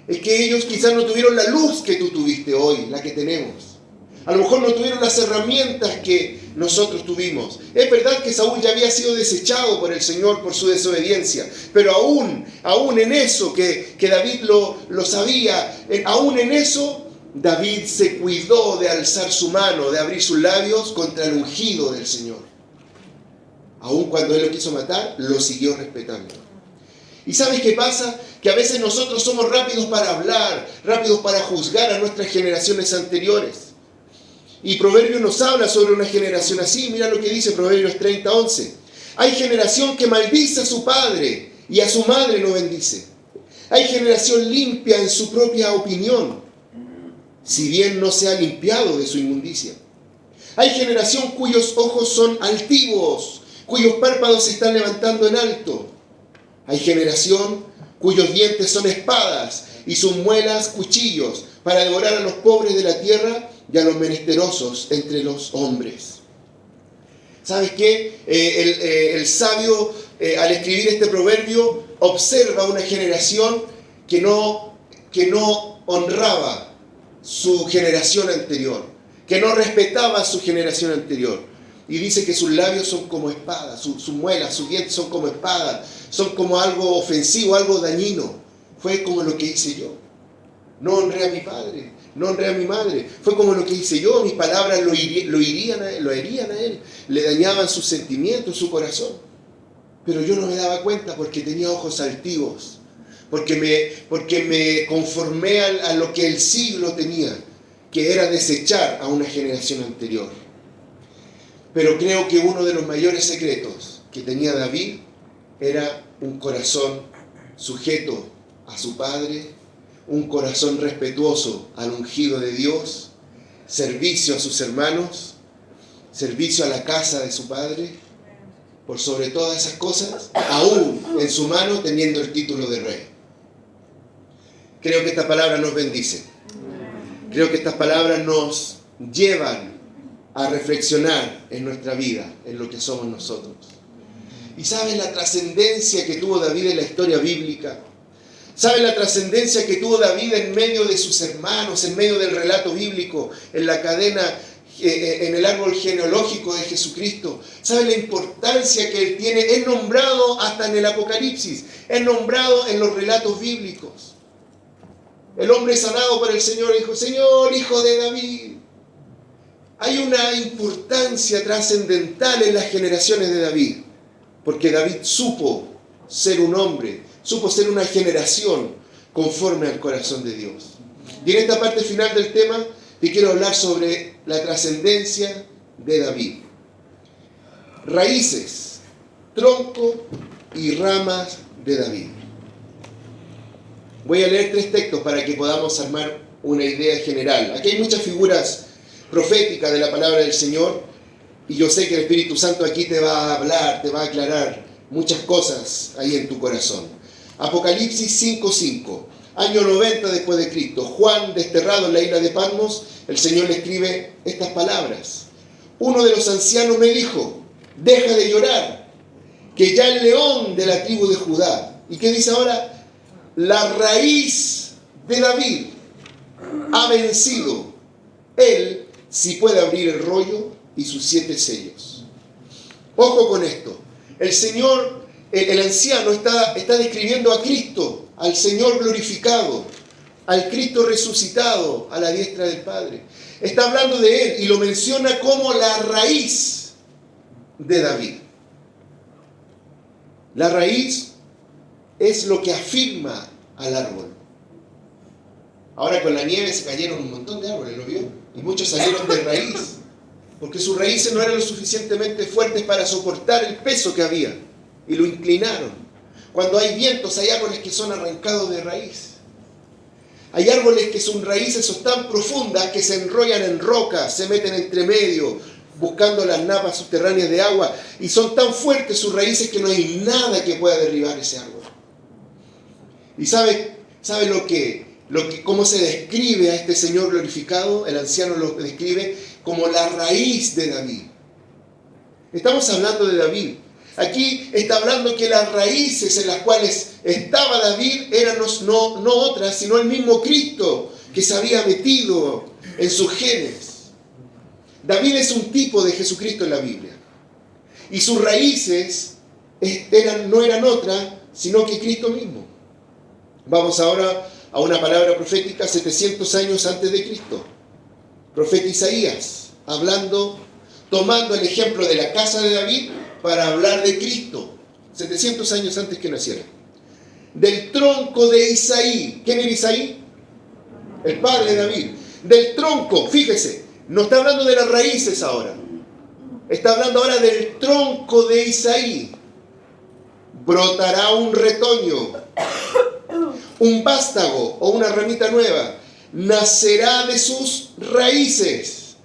Es que ellos quizás no tuvieron la luz que tú tuviste hoy, la que tenemos. A lo mejor no tuvieron las herramientas que nosotros tuvimos. Es verdad que Saúl ya había sido desechado por el Señor por su desobediencia, pero aún en eso que David lo sabía, aún en eso David se cuidó de alzar su mano, de abrir sus labios contra el ungido del Señor. Aún cuando él lo quiso matar, lo siguió respetando. ¿Y sabes qué pasa? Que a veces nosotros somos rápidos para hablar, rápidos para juzgar a nuestras generaciones anteriores. Y Proverbios nos habla sobre una generación así. Mira lo que dice Proverbios 30:11. Hay generación que maldice a su padre y a su madre no bendice. Hay generación limpia en su propia opinión, si bien no se ha limpiado de su inmundicia. Hay generación cuyos ojos son altivos, cuyos párpados se están levantando en alto. Hay generación cuyos dientes son espadas y sus muelas cuchillos para devorar a los pobres de la tierra y a los menesterosos entre los hombres. ¿Sabes qué? El sabio, al escribir este proverbio, observa una generación que no honraba su generación anterior, que no respetaba a su generación anterior. Y dice que sus labios son como espadas, sus muelas, sus dientes son como espadas, son como algo ofensivo, algo dañino. Fue como lo que hice yo. No honré a mi padre, no honré a mi madre. Fue como lo que hice yo, mis palabras lo herían a él, le dañaban sus sentimientos, su corazón. Pero yo no me daba cuenta porque tenía ojos altivos, porque me conformé a lo que el siglo tenía, que era desechar a una generación anterior. Pero creo que uno de los mayores secretos que tenía David era un corazón sujeto a su padre, un corazón respetuoso al ungido de Dios, servicio a sus hermanos, servicio a la casa de su padre, por sobre todas esas cosas, aún en su mano teniendo el título de rey. Creo que esta palabra nos bendice. Creo que estas palabras nos llevan a reflexionar en nuestra vida, en lo que somos nosotros. ¿Y sabes la trascendencia que tuvo David en la historia bíblica? ¿Sabes la trascendencia que tuvo David en medio de sus hermanos, en medio del relato bíblico, en la cadena, en el árbol genealógico de Jesucristo? ¿Sabes la importancia que él tiene? Es nombrado hasta en el Apocalipsis, es nombrado en los relatos bíblicos. El hombre sanado por el Señor dijo: Señor, hijo de David. Hay una importancia trascendental en las generaciones de David, porque David supo ser un hombre, supo ser una generación conforme al corazón de Dios. Y en esta parte final del tema te quiero hablar sobre la trascendencia de David. Raíces, tronco y ramas de David. Voy a leer 3 textos para que podamos armar una idea general. Aquí hay muchas figuras proféticas de la palabra del Señor, y yo sé que el Espíritu Santo aquí te va a hablar, te va a aclarar muchas cosas ahí en tu corazón. Apocalipsis 5:5, año 90 después de Cristo. Juan, desterrado en la isla de Patmos, el Señor le escribe estas palabras. Uno de los ancianos me dijo: deja de llorar, que ya el león de la tribu de Judá. ¿Y qué dice ahora? La raíz de David ha vencido. Él sí puede abrir el rollo y sus 7 sellos. Ojo con esto. El Señor, el anciano está describiendo a Cristo, al Señor glorificado, al Cristo resucitado a la diestra del Padre. Está hablando de Él y lo menciona como la raíz de David. La raíz es lo que afirma al árbol. Ahora con la nieve se cayeron un montón de árboles, ¿lo vio? Y muchos salieron de raíz, porque sus raíces no eran lo suficientemente fuertes para soportar el peso que había, y lo inclinaron. Cuando hay vientos, hay árboles que son arrancados de raíz. Hay árboles que sus raíces son tan profundas que se enrollan en rocas, se meten entre medio, buscando las napas subterráneas de agua, y son tan fuertes sus raíces que no hay nada que pueda derribar ese árbol. ¿Y sabe cómo se describe a este Señor glorificado? El anciano lo describe como la raíz de David. Estamos hablando de David. Aquí está hablando que las raíces en las cuales estaba David eran no otras, sino el mismo Cristo que se había metido en sus genes. David es un tipo de Jesucristo en la Biblia. Y sus raíces no eran otras, sino que Cristo mismo. Vamos ahora a una palabra profética 700 años antes de Cristo. Profeta Isaías, tomando el ejemplo de la casa de David para hablar de Cristo, 700 años antes que naciera. Del tronco de Isaí. ¿Quién era Isaí? El padre de David. Del tronco, fíjese, no está hablando de las raíces ahora. Está hablando ahora del tronco de Isaí. Brotará un retoño, un vástago o una ramita nueva. Nacerá de sus raíces.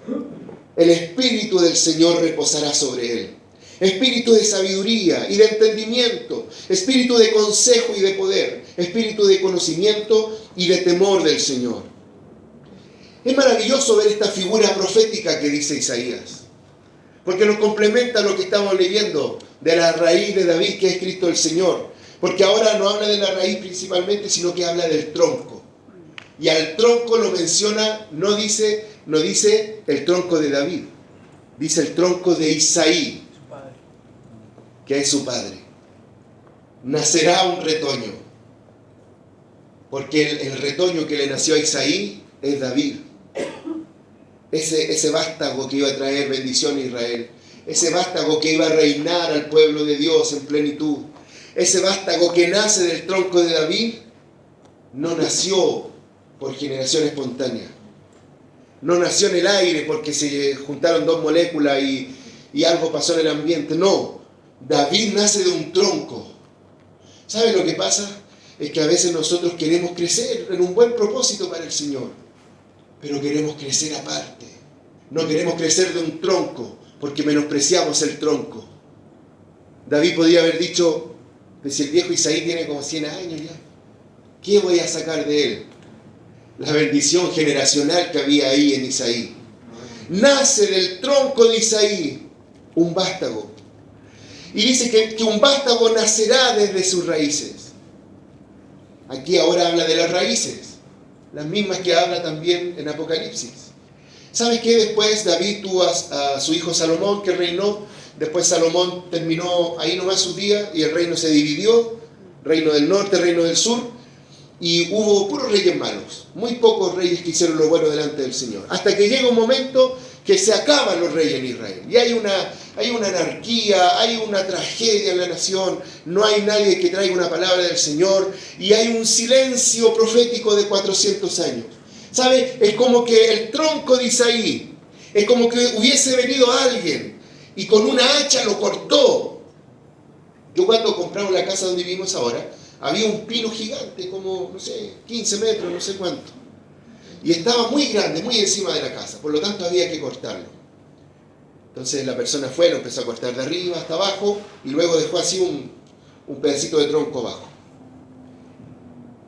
El Espíritu del Señor reposará sobre él. Espíritu de sabiduría y de entendimiento, espíritu de consejo y de poder, espíritu de conocimiento y de temor del Señor. Es maravilloso ver esta figura profética que dice Isaías, porque nos complementa lo que estamos leyendo de la raíz de David, que es Cristo el Señor. Porque ahora no habla de la raíz principalmente, sino que habla del tronco. Y al tronco lo menciona, no dice el tronco de David, dice el tronco de Isaí, que es su padre. Nacerá un retoño, porque el retoño que le nació a Isaí es David. Ese vástago que iba a traer bendición a Israel, ese vástago que iba a reinar al pueblo de Dios en plenitud, ese vástago que nace del tronco de David, no nació por generación espontánea, no nació en el aire porque se juntaron dos moléculas y algo pasó en el ambiente. No, David nace de un tronco. ¿Sabe lo que pasa? Es que a veces nosotros queremos crecer en un buen propósito para el Señor, pero queremos crecer aparte. No queremos crecer de un tronco porque menospreciamos el tronco. David podría haber dicho, pues si el viejo Isaí tiene como 100 años ya, ¿qué voy a sacar de él? La bendición generacional que había ahí en Isaí. Nace del tronco de Isaí un vástago. Y dice que un vástago nacerá desde sus raíces. Aquí ahora habla de las raíces, las mismas que habla también en Apocalipsis. ¿Sabes qué? Después David tuvo a su hijo Salomón, que reinó. Después Salomón terminó ahí nomás sus días y el reino se dividió, reino del norte, reino del sur, y hubo puros reyes malos, muy pocos reyes que hicieron lo bueno delante del Señor, hasta que llega un momento que se acaban los reyes en Israel, y hay una anarquía, hay una tragedia en la nación, no hay nadie que traiga una palabra del Señor, y hay un silencio profético de 400 años. ¿Sabe? Es como que el tronco de Isaí, es como que hubiese venido alguien y con una hacha lo cortó. Yo cuando compramos la casa donde vivimos ahora, había un pino gigante, como, no sé, 15 metros, no sé cuánto. Y estaba muy grande, muy encima de la casa, por lo tanto había que cortarlo. Entonces la persona fue, lo empezó a cortar de arriba hasta abajo y luego dejó así un pedacito de tronco abajo.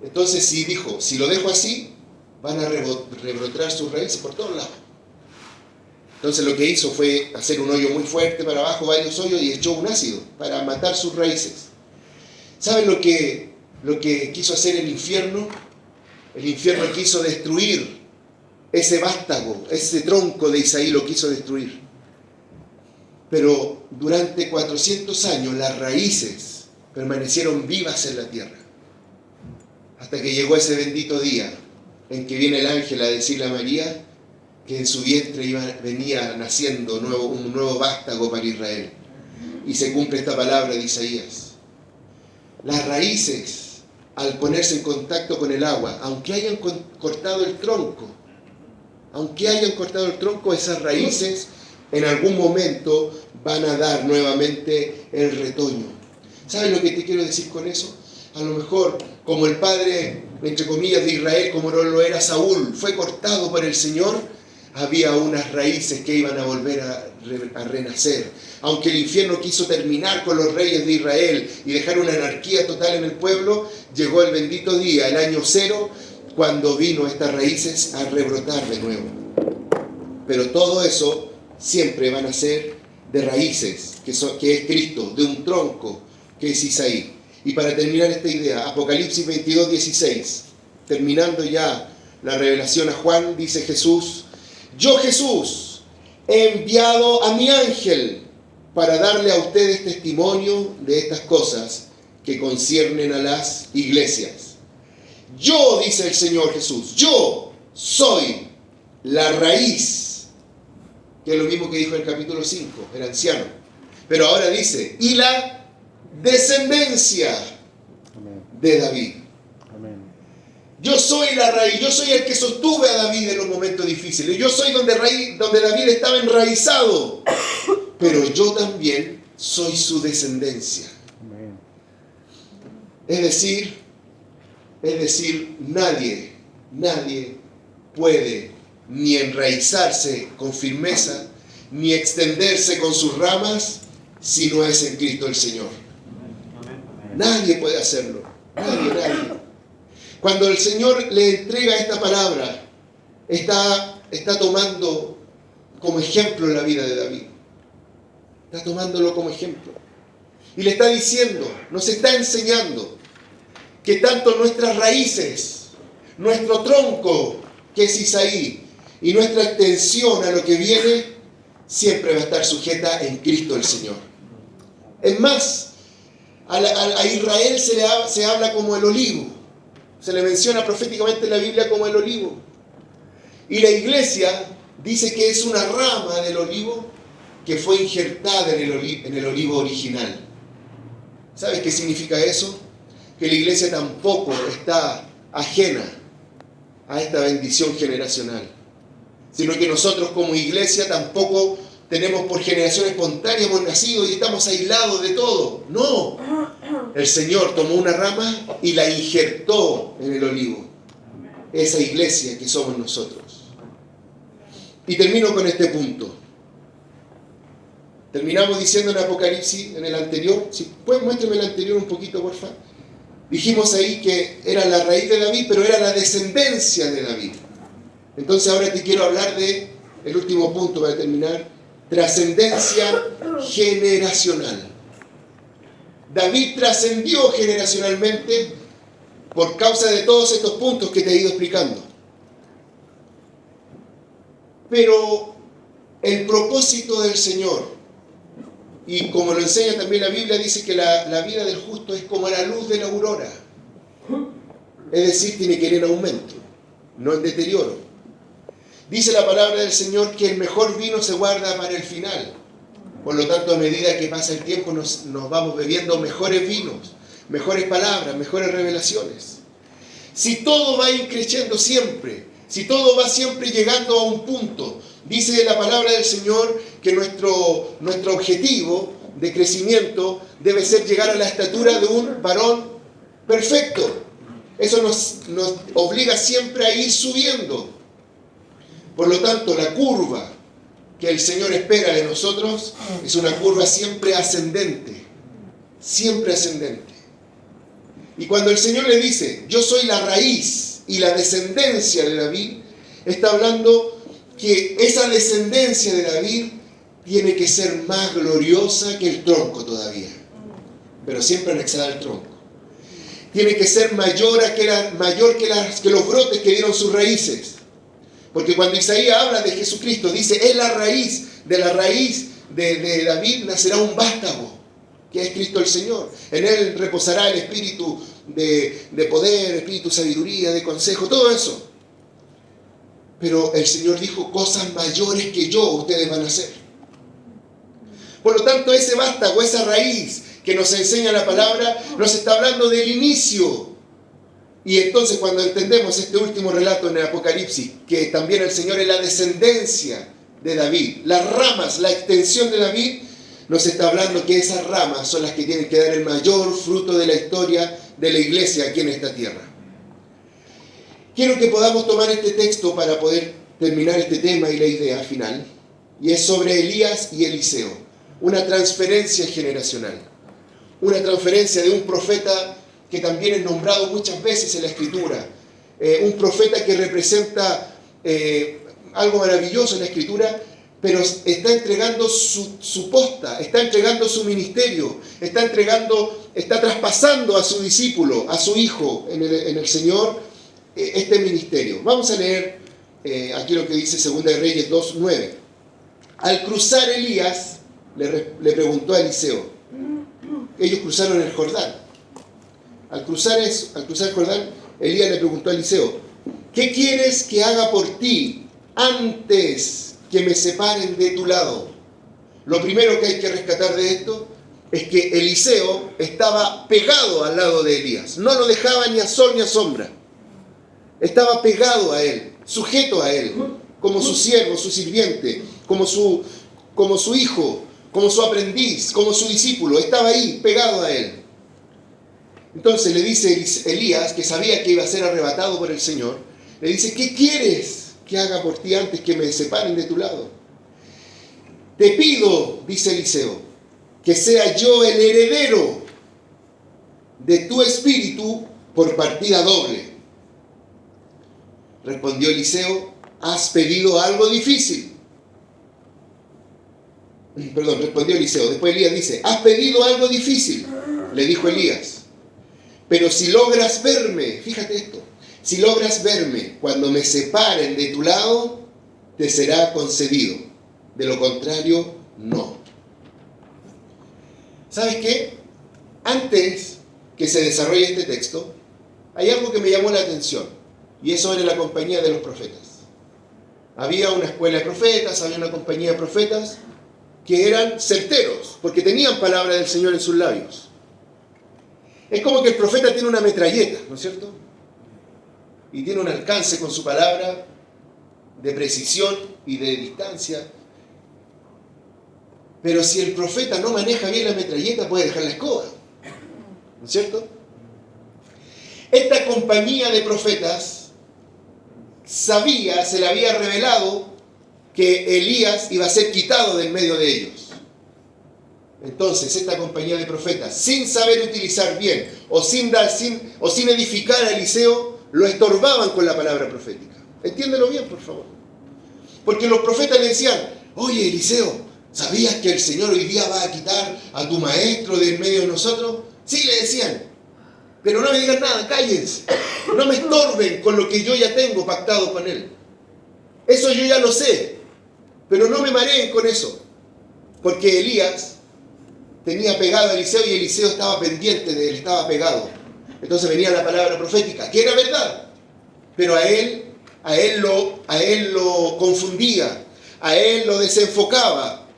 Entonces si lo dejo así, van a rebrotar sus raíces por todos lados. Entonces lo que hizo fue hacer un hoyo muy fuerte para abajo, varios hoyos, y echó un ácido para matar sus raíces. ¿Saben lo que quiso hacer el infierno? El infierno quiso destruir ese vástago, ese tronco de Isaí lo quiso destruir. Pero durante 400 años las raíces permanecieron vivas en la tierra. Hasta que llegó ese bendito día en que viene el ángel a decirle a María que en su vientre venía naciendo un nuevo vástago para Israel. Y se cumple esta palabra de Isaías. Las raíces, al ponerse en contacto con el agua, aunque hayan cortado el tronco, esas raíces en algún momento van a dar nuevamente el retoño. ¿Sabes lo que te quiero decir con eso? A lo mejor, como el padre, entre comillas, de Israel, como no lo era Saúl, fue cortado por el Señor, había unas raíces que iban a volver a renacer. Aunque el infierno quiso terminar con los reyes de Israel y dejar una anarquía total en el pueblo, llegó el bendito día, el año 0, cuando vino estas raíces a rebrotar de nuevo. Pero todo eso siempre van a ser de raíces, que es Cristo, de un tronco, que es Isaí. Y para terminar esta idea, Apocalipsis 22, 16, terminando ya la revelación a Juan, dice Jesús: yo, Jesús, he enviado a mi ángel para darle a ustedes testimonio de estas cosas que conciernen a las iglesias. Yo, dice el Señor Jesús, yo soy la raíz, que es lo mismo que dijo en el capítulo 5, el anciano. Pero ahora dice, y la descendencia de David. Yo soy la raíz, yo soy el que sostuve a David en los momentos difíciles. Yo soy donde David estaba enraizado. Pero yo también soy su descendencia. Es decir, nadie puede ni enraizarse con firmeza, ni extenderse con sus ramas, si no es en Cristo el Señor. Nadie puede hacerlo. Nadie. Cuando el Señor le entrega esta palabra, está tomando como ejemplo la vida de David. Está tomándolo como ejemplo. Y le está diciendo, nos está enseñando que tanto nuestras raíces, nuestro tronco, que es Isaí, y nuestra extensión a lo que viene, siempre va a estar sujeta en Cristo el Señor. Es más, a Israel se habla como el olivo. Se le menciona proféticamente en la Biblia como el olivo. Y la iglesia dice que es una rama del olivo que fue injertada en el olivo original. ¿Sabes qué significa eso? Que la iglesia tampoco está ajena a esta bendición generacional, sino que nosotros como iglesia tampoco tenemos por generación espontánea, hemos nacido y estamos aislados de todo. No, el Señor tomó una rama y la injertó en el olivo. Esa iglesia que somos nosotros. Y termino con este punto. Terminamos diciendo en Apocalipsis, en el anterior, si pueden muéstrame el anterior un poquito, por favor. Dijimos ahí que era la raíz de David, pero era la descendencia de David. Entonces ahora te quiero hablar de el último punto para terminar: trascendencia generacional. David trascendió generacionalmente por causa de todos estos puntos que te he ido explicando. Pero el propósito del Señor, y como lo enseña también la Biblia, dice que la vida del justo es como la luz de la aurora. Es decir, tiene que ir en aumento, no en deterioro. Dice la palabra del Señor que el mejor vino se guarda para el final. Por lo tanto, a medida que pasa el tiempo, nos vamos bebiendo mejores vinos, mejores palabras, mejores revelaciones. Si todo va increciendo siempre, si todo va siempre llegando a un punto, dice la palabra del Señor que nuestro objetivo de crecimiento debe ser llegar a la estatura de un varón perfecto. Eso nos obliga siempre a ir subiendo. Por lo tanto, la curva que el Señor espera de nosotros es una curva siempre ascendente. Siempre ascendente. Y cuando el Señor le dice, yo soy la raíz y la descendencia de David, está hablando que esa descendencia de David tiene que ser más gloriosa que el tronco todavía, pero siempre anexada al tronco. Tiene que ser mayor que los brotes que dieron sus raíces. Porque cuando Isaías habla de Jesucristo, dice, es la raíz de David nacerá un vástago, que es Cristo el Señor. En él reposará el espíritu de poder, espíritu de sabiduría, de consejo, todo eso. Pero el Señor dijo, cosas mayores que yo ustedes van a hacer. Por lo tanto, ese vástago, esa raíz que nos enseña la palabra, nos está hablando del inicio. Y entonces cuando entendemos este último relato en el Apocalipsis, que también el Señor es la descendencia de David, las ramas, la extensión de David, nos está hablando que esas ramas son las que tienen que dar el mayor fruto de la historia de la iglesia aquí en esta tierra. Quiero que podamos tomar este texto para poder terminar este tema y la idea final, y es sobre Elías y Eliseo, una transferencia generacional, una transferencia de un profeta que también es nombrado muchas veces en la Escritura, un profeta que representa algo maravilloso en la Escritura, pero está entregando su posta, está entregando su ministerio, está traspasando a su discípulo, a su hijo en el Señor, este ministerio. Vamos a leer aquí lo que dice 2 de Reyes 2:9. Al cruzar Elías, le preguntó a Eliseo. Ellos cruzaron el Jordán. Al cruzar el Jordán, Elías le preguntó a Eliseo: ¿qué quieres que haga por ti antes que me separen de tu lado? Lo primero que hay que rescatar de esto es que Eliseo estaba pegado al lado de Elías. No lo dejaba ni a sol ni a sombra. Estaba pegado a él, sujeto a él, como su siervo, su sirviente, como su hijo, como su aprendiz, como su discípulo. Estaba ahí, pegado a él. Entonces le dice Elías, que sabía que iba a ser arrebatado por el Señor, le dice: ¿qué quieres que haga por ti antes que me separen de tu lado? Te pido, dice Eliseo, que sea yo el heredero de tu espíritu por partida doble. Respondió Eliseo: ¿has pedido algo difícil? Respondió Eliseo. Después Elías dice: ¿has pedido algo difícil? Le dijo Elías: pero si logras verme, fíjate esto, si logras verme cuando me separen de tu lado, te será concedido. De lo contrario, no. ¿Sabes qué? Antes que se desarrolle este texto, hay algo que me llamó la atención, y es sobre la compañía de los profetas. Había una escuela de profetas, había una compañía de profetas que eran certeros, porque tenían palabra del Señor en sus labios. Es como que el profeta tiene una metralleta, ¿no es cierto? Y tiene un alcance con su palabra de precisión y de distancia. Pero si el profeta no maneja bien la metralleta, puede dejar la escoba, ¿no es cierto? Esta compañía de profetas sabía, se le había revelado que Elías iba a ser quitado del medio de ellos. Entonces, esta compañía de profetas, sin saber utilizar bien o sin edificar a Eliseo, lo estorbaban con la palabra profética. Entiéndelo bien, por favor. Porque los profetas le decían: oye, Eliseo, ¿sabías que el Señor hoy día va a quitar a tu maestro del medio de nosotros? Sí, le decían. Pero no me digan nada, cállense. No me estorben con lo que yo ya tengo pactado con él. Eso yo ya lo sé. Pero no me mareen con eso. Porque Elías tenía pegado a Eliseo y Eliseo estaba pendiente de él, estaba pegado. Entonces venía la palabra profética, que era verdad. Pero a él lo confundía, a él lo desenfocaba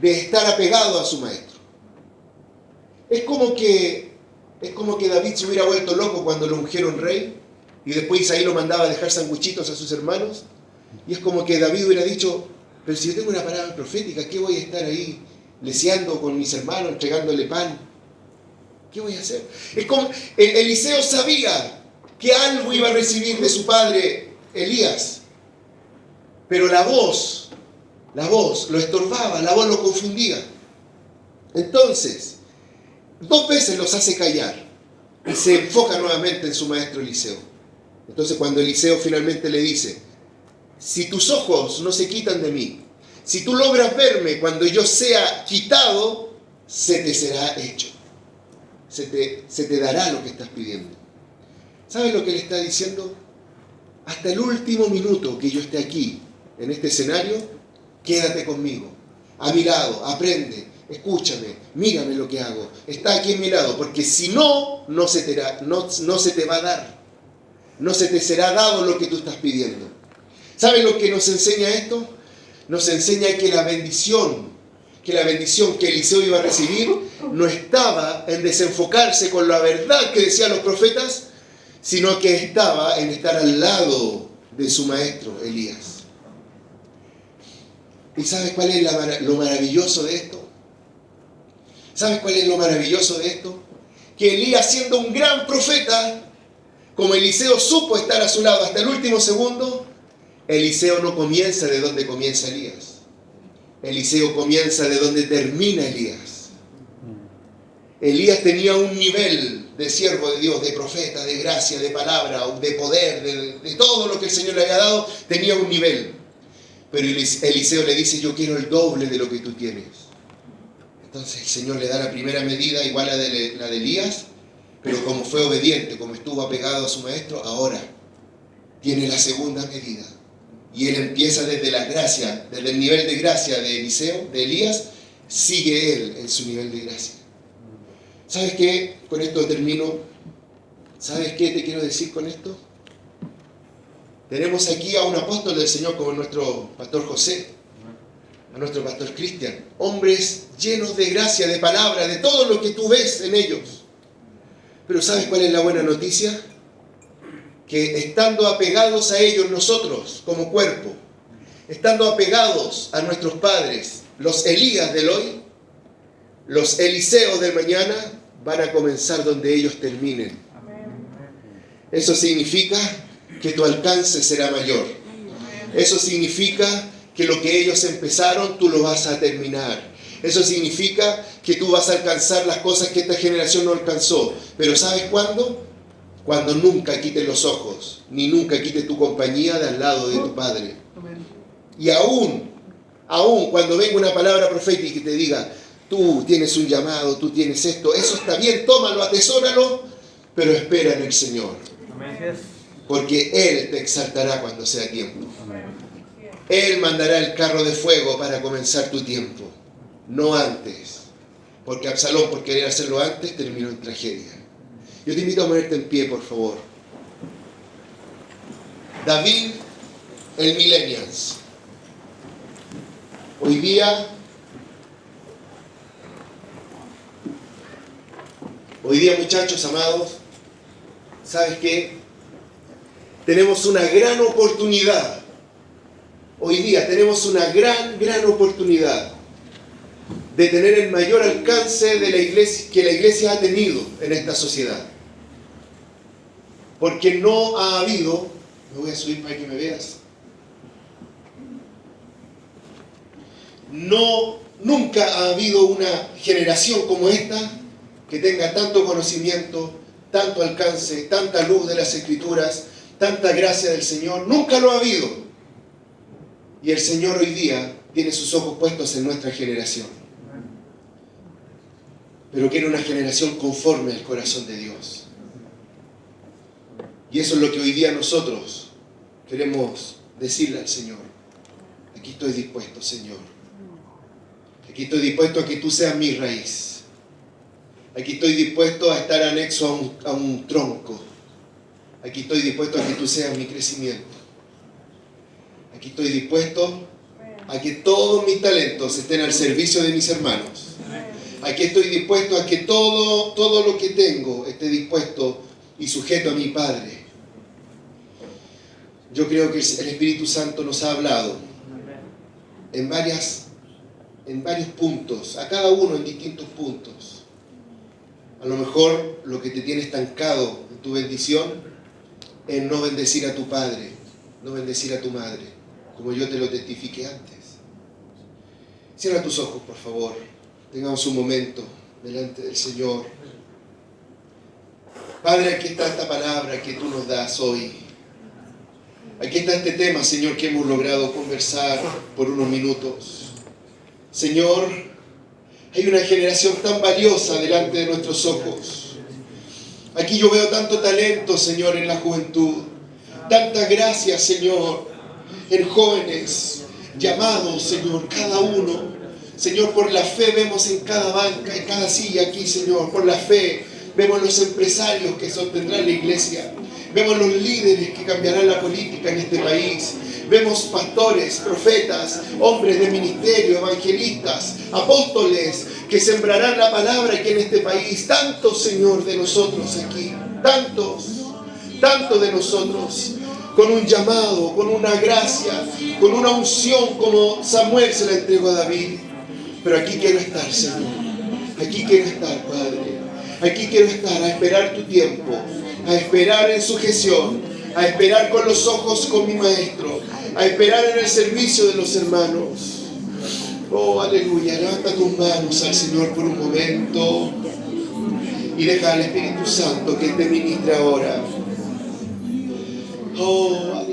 de estar apegado a su maestro. Es como que David se hubiera vuelto loco cuando lo ungieron rey y después Isaí lo mandaba a dejar sandwichitos a sus hermanos. Y es como que David hubiera dicho: pero si yo tengo una palabra profética, ¿qué voy a estar ahí leseando con mis hermanos, entregándole pan? ¿Qué voy a hacer? Es como Eliseo sabía que algo iba a recibir de su padre Elías, pero la voz lo estorbaba, la voz lo confundía. Entonces, 2 veces los hace callar y se enfoca nuevamente en su maestro Eliseo. Entonces, cuando Eliseo finalmente le dice: si tus ojos no se quitan de mí, si tú logras verme cuando yo sea quitado, se te será hecho. Se te dará lo que estás pidiendo. ¿Sabes lo que le está diciendo? Hasta el último minuto que yo esté aquí, en este escenario, quédate conmigo, a mi lado, aprende, escúchame, mírame lo que hago, está aquí a mi lado, porque si no, no se te va a dar, no se te será dado lo que tú estás pidiendo. ¿Sabes lo que nos enseña esto? Nos enseña que la bendición que Eliseo iba a recibir no estaba en desenfocarse con la verdad que decían los profetas, sino que estaba en estar al lado de su maestro Elías. ¿Y sabes cuál es lo maravilloso de esto? ¿Sabes cuál es lo maravilloso de esto? Que Elías, siendo un gran profeta, como Eliseo supo estar a su lado hasta el último segundo, Eliseo no comienza de donde comienza Elías. Eliseo comienza de donde termina Elías. Elías tenía un nivel de siervo de Dios, de profeta, de gracia, de palabra, de poder, de todo lo que el Señor le había dado, tenía un nivel. Pero Eliseo le dice, yo quiero el doble de lo que tú tienes. Entonces el Señor le da la primera medida igual a la de Elías, pero como fue obediente, como estuvo apegado a su maestro, ahora tiene la segunda medida. Y él empieza desde la gracia, desde el nivel de gracia de Eliseo, de Elías, sigue él en su nivel de gracia. ¿Sabes qué? Con esto termino. ¿Sabes qué te quiero decir con esto? Tenemos aquí a un apóstol del Señor como nuestro pastor José, a nuestro pastor Cristian, hombres llenos de gracia, de palabra, de todo lo que tú ves en ellos. Pero ¿sabes cuál es la buena noticia? Que estando apegados a ellos nosotros como cuerpo, estando apegados a nuestros padres, los Elías del hoy, los Eliseos del mañana, van a comenzar donde ellos terminen. Eso significa que tu alcance será mayor. Eso significa que lo que ellos empezaron, tú lo vas a terminar. Eso significa que tú vas a alcanzar las cosas que esta generación no alcanzó. Pero ¿sabes cuándo? Cuando nunca quites los ojos, ni nunca quites tu compañía de al lado de tu Padre. Y aún cuando venga una palabra profética y te diga, tú tienes un llamado, tú tienes esto, eso está bien, tómalo, atesóralo, pero espera en el Señor. Porque Él te exaltará cuando sea tiempo. Él mandará el carro de fuego para comenzar tu tiempo, no antes. Porque Absalón, por querer hacerlo antes, terminó en tragedia. Yo te invito a ponerte en pie, por favor. David, el Millennials. Hoy día, muchachos amados, ¿sabes qué? Tenemos una gran oportunidad. Hoy día tenemos una gran oportunidad de tener el mayor alcance de la iglesia que la iglesia ha tenido en esta sociedad. Porque no ha habido, me voy a subir para que me veas. Nunca ha habido una generación como esta que tenga tanto conocimiento, tanto alcance, tanta luz de las Escrituras, tanta gracia del Señor. Nunca lo ha habido. Y el Señor hoy día tiene sus ojos puestos en nuestra generación. Pero quiere una generación conforme al corazón de Dios. Y eso es lo que hoy día nosotros queremos decirle al Señor. Aquí estoy dispuesto, Señor. Aquí estoy dispuesto a que tú seas mi raíz. Aquí estoy dispuesto a estar anexo a un tronco. Aquí estoy dispuesto a que tú seas mi crecimiento. Aquí estoy dispuesto a que todos mis talentos estén al servicio de mis hermanos. Aquí estoy dispuesto a que todo lo que tengo esté dispuesto y sujeto a mi Padre. Yo creo que el Espíritu Santo nos ha hablado en varios puntos, a cada uno en distintos puntos. A lo mejor lo que te tiene estancado en tu bendición es no bendecir a tu padre, no bendecir a tu madre, como yo te lo testifiqué antes. Cierra tus ojos, por favor. Tengamos un momento delante del Señor. Padre, aquí está esta palabra que tú nos das hoy. Aquí está este tema, Señor, que hemos logrado conversar por unos minutos. Señor, hay una generación tan valiosa delante de nuestros ojos. Aquí yo veo tanto talento, Señor, en la juventud. Tanta gracia, Señor, en jóvenes llamados, Señor, cada uno. Señor, por la fe vemos en cada banca, en cada silla aquí, Señor, por la fe vemos los empresarios que sostendrán la iglesia. Vemos los líderes que cambiarán la política en este país. Vemos pastores, profetas, hombres de ministerio, evangelistas, apóstoles que sembrarán la palabra aquí en este país. Tantos, Señor, de nosotros aquí. Tantos de nosotros. Con un llamado, con una gracia, con una unción como Samuel se la entregó a David. Pero aquí quiero estar, Señor. Aquí quiero estar, Padre. Aquí quiero estar a esperar tu tiempo, a esperar en sujeción, a esperar con los ojos con mi Maestro, a esperar en el servicio de los hermanos. Oh, aleluya. Levanta tus manos al Señor por un momento y deja al Espíritu Santo que te ministre ahora. Oh,